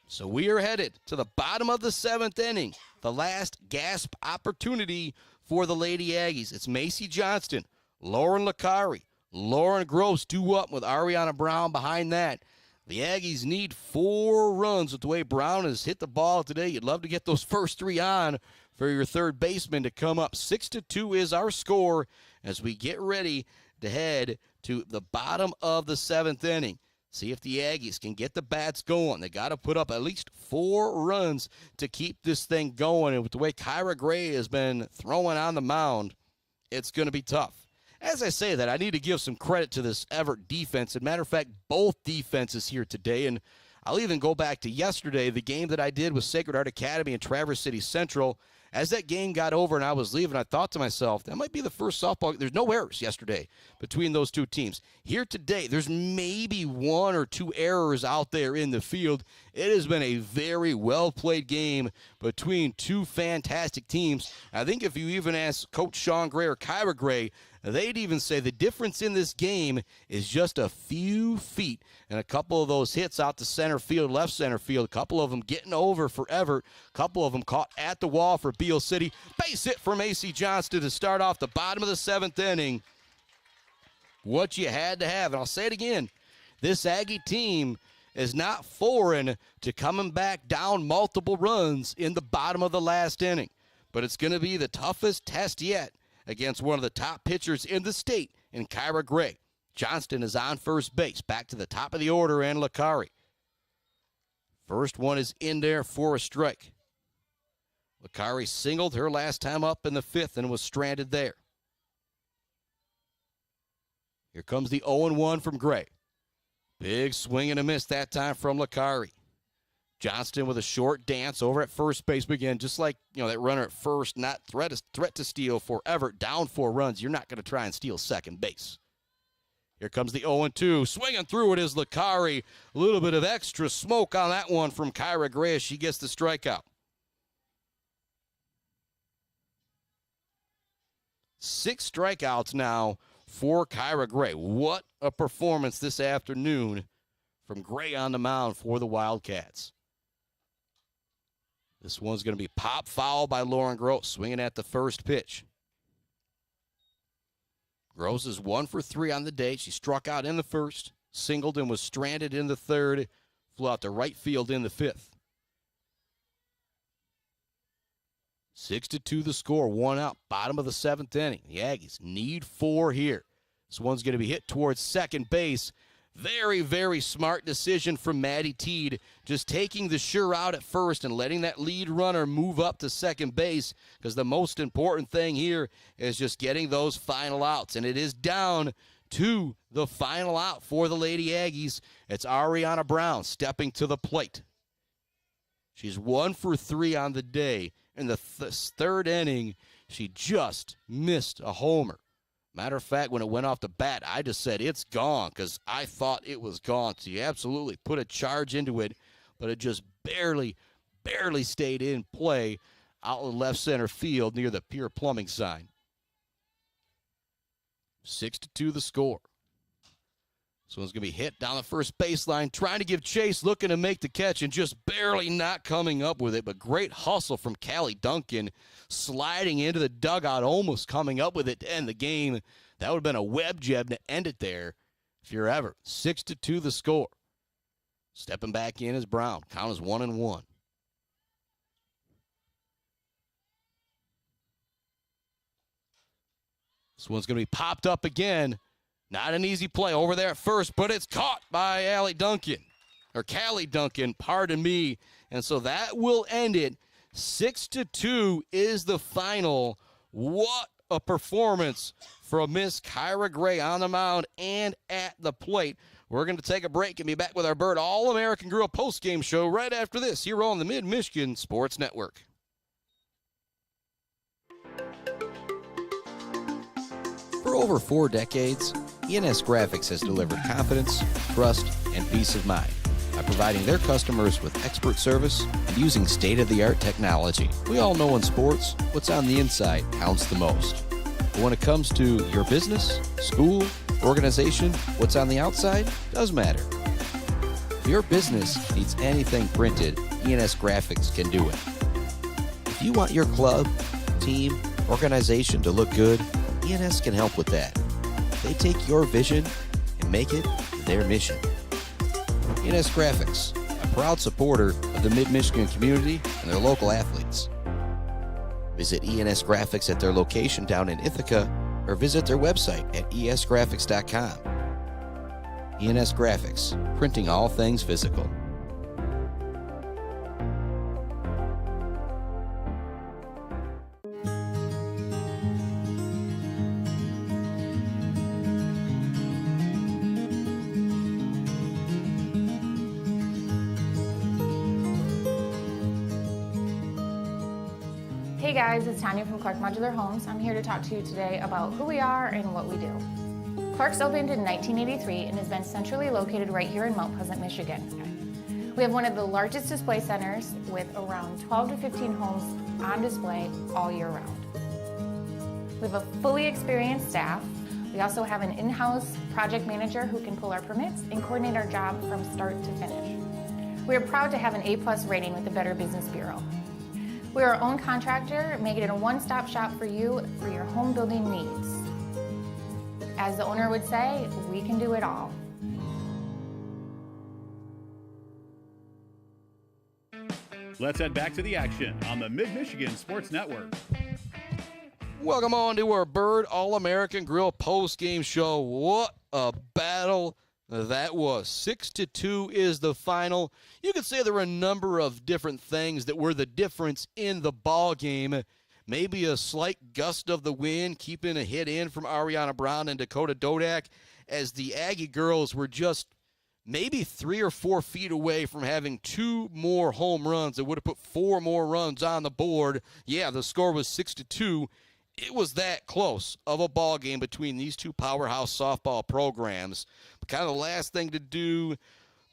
S1: So we are headed to the bottom of the 7th inning. The last gasp opportunity for the Lady Aggies. It's Macy Johnston, Lauren Licari, Lauren Gross due up with Ariana Brown behind that. The Aggies need 4 runs with the way Brown has hit the ball today. You'd love to get those first 3 on for your third baseman to come up. 6-2 is our score as we get ready to head to the bottom of the 7th inning. See if the Aggies can get the bats going. They got to put up at least 4 runs to keep this thing going. And with the way Kyra Gray has been throwing on the mound, it's going to be tough. As I say that, I need to give some credit to this Evart defense. As a matter of fact, both defenses here today. And I'll even go back to yesterday, the game that I did with Sacred Heart Academy and Traverse City Central. As that game got over and I was leaving, I thought to myself, that might be the first softball. There's no errors yesterday between those two teams. Here today, there's maybe 1 or 2 errors out there in the field. It has been a very well-played game between 2 fantastic teams. I think if you even ask Coach Sean Gray or Kyra Gray, they'd even say the difference in this game is just a few feet. And a couple of those hits out to center field, left center field, a couple of them getting over for Evart, a couple of them caught at the wall for Beal City. Base hit for Macy Johnston to start off the bottom of the 7th inning. What you had to have. And I'll say it again, this Aggie team is not foreign to coming back down multiple runs in the bottom of the last inning. But it's going to be the toughest test yet against one of the top pitchers in the state in Kyra Gray. Johnston is on first base. Back to the top of the order, and Licari. First one is in there for a strike. Licari singled her last time up in the 5th and was stranded there. Here comes the 0-1 from Gray. Big swing and a miss that time from Licari. Johnston with a short dance over at first base again, just like that runner at first, not threat to steal for Evart. Down 4 runs, you're not going to try and steal second base. Here comes the 0-2. Swinging through it is Licari. A little bit of extra smoke on that one from Kyra Gray as she gets the strikeout. 6 strikeouts now for Kyra Gray. What a performance this afternoon from Gray on the mound for the Wildcats. This one's going to be pop foul by Lauren Gross, swinging at the first pitch. Gross is 1 for 3 on the day. She struck out in the 1st, singled and was stranded in the 3rd, flew out to right field in the 5th. 6-2 the score, 1 out, bottom of the 7th inning. The Aggies need 4 here. This one's going to be hit towards second base. Very, very smart decision from Maddie Teed, just taking the sure out at first and letting that lead runner move up to second base, because the most important thing here is just getting those final outs. And it is down to the final out for the Lady Aggies. It's Ariana Brown stepping to the plate. She's 1 for 3 on the day. In the 3rd inning, she just missed a homer. Matter of fact, when it went off the bat, I just said it's gone because I thought it was gone. So you absolutely put a charge into it, but it just barely stayed in play out in left center field near the Pure Plumbing sign. 6-2 the score. This one's going to be hit down the first baseline, trying to give chase, looking to make the catch, and just barely not coming up with it. But great hustle from Callie Duncan, sliding into the dugout, almost coming up with it to end the game. That would have been a web jab to end it there if you're Evart. 6-2 the score. Stepping back in is Brown. Count is 1-1. This one's going to be popped up again. Not an easy play over there at first, but it's caught by Callie Duncan, pardon me. And so that will end it. 6-2 is the final. What a performance from Miss Kyra Gray on the mound and at the plate. We're going to take a break and be back with our Bird All-American Grill postgame show right after this here on the Mid-Michigan Sports Network.
S9: For over 4 decades, ENS Graphics has delivered confidence, trust, and peace of mind by providing their customers with expert service and using state-of-the-art technology. We all know in sports, what's on the inside counts the most. But when it comes to your business, school, organization, what's on the outside does matter. If your business needs anything printed, ENS Graphics can do it. If you want your club, team, organization to look good, ENS can help with that. They take your vision and make it their mission. ENS Graphics, a proud supporter of the Mid-Michigan community and their local athletes. Visit ENS Graphics at their location down in Ithaca or visit their website at esgraphics.com. ENS Graphics, printing all things physical.
S10: Hey guys, it's Tanya from Clark Modular Homes. I'm here to talk to you today about who we are and what we do. Clark's opened in 1983 and has been centrally located right here in Mount Pleasant, Michigan. We have one of the largest display centers with around 12 to 15 homes on display all year round. We have a fully experienced staff. We also have an in-house project manager who can pull our permits and coordinate our job from start to finish. We are proud to have an A+ rating with the Better Business Bureau. We are our own contractor, making it a one-stop shop for you for your home building needs. As the owner would say, we can do it all.
S2: Let's head back to the action on the Mid-Michigan Sports Network.
S1: Welcome on to our Bird All-American Grill post-game show. What a battle that was. 6-2 is the final. You could say there were a number of different things that were the difference in the ball game. Maybe a slight gust of the wind, keeping a hit in from Ariana Brown and Dakota Dodak, as the Aggie girls were just maybe 3 or 4 feet away from having 2 more home runs that would have put 4 more runs on the board. Yeah, the score was 6-2. It was that close of a ball game between these two powerhouse softball programs. But kind of the last thing to do,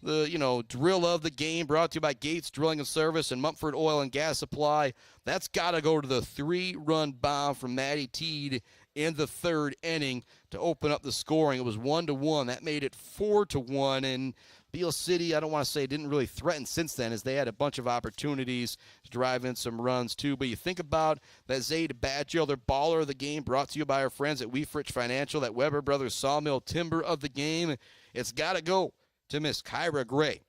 S1: the drill of the game brought to you by Gates Drilling and Service and Mumford Oil and Gas Supply. That's got to go to the 3-run bomb from Maddie Teed in the 3rd inning to open up the scoring. It was 1-1. That made it 4-1. And Beal City, I don't want to say didn't really threaten since then, as they had a bunch of opportunities to drive in some runs too. But you think about that Zayd Badgel, their baller of the game, brought to you by our friends at Weefrich Financial, that Weber Brothers Sawmill timber of the game. It's got to go to Miss Kyra Gray,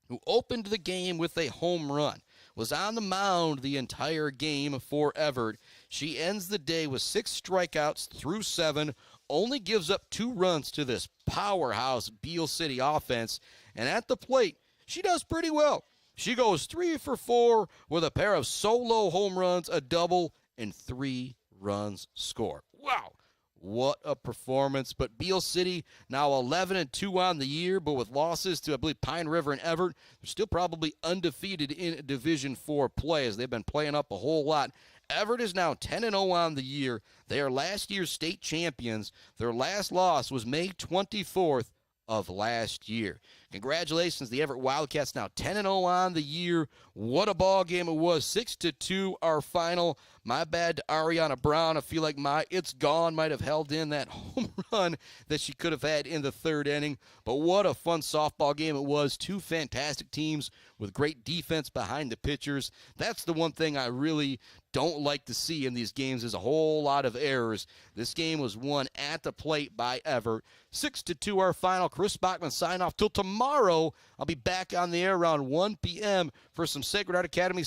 S1: who opened the game with a home run, was on the mound the entire game for Evart. She ends the day with 6 strikeouts through 7, only gives up 2 runs to this powerhouse Beal City offense. And at the plate, she does pretty well. She goes 3 for 4 with a pair of solo home runs, a double, and 3 runs scored. Wow, what a performance. But Beal City now 11-2 on the year, but with losses to, I believe, Pine River and Evart, they're still probably undefeated in Division IV play, as they've been playing up a whole lot Evart is now 10-0 on the year. They are last year's state champions. Their last loss was May 24th of last year. Congratulations, the Evart Wildcats now 10-0 on the year. What a ball game it was. 6-2 our final. My bad to Ariana Brown. I feel like my It's Gone might have held in that home run that she could have had in the third inning. But what a fun softball game it was. Two fantastic teams with great defense behind the pitchers. That's the one thing I really don't like to see in these games is a whole lot of errors. This game was won at the plate by Evart. 6-2 our final. Chris Bachman sign off till tomorrow. I'll be back on the air around 1 p.m. for some Sacred Heart Academy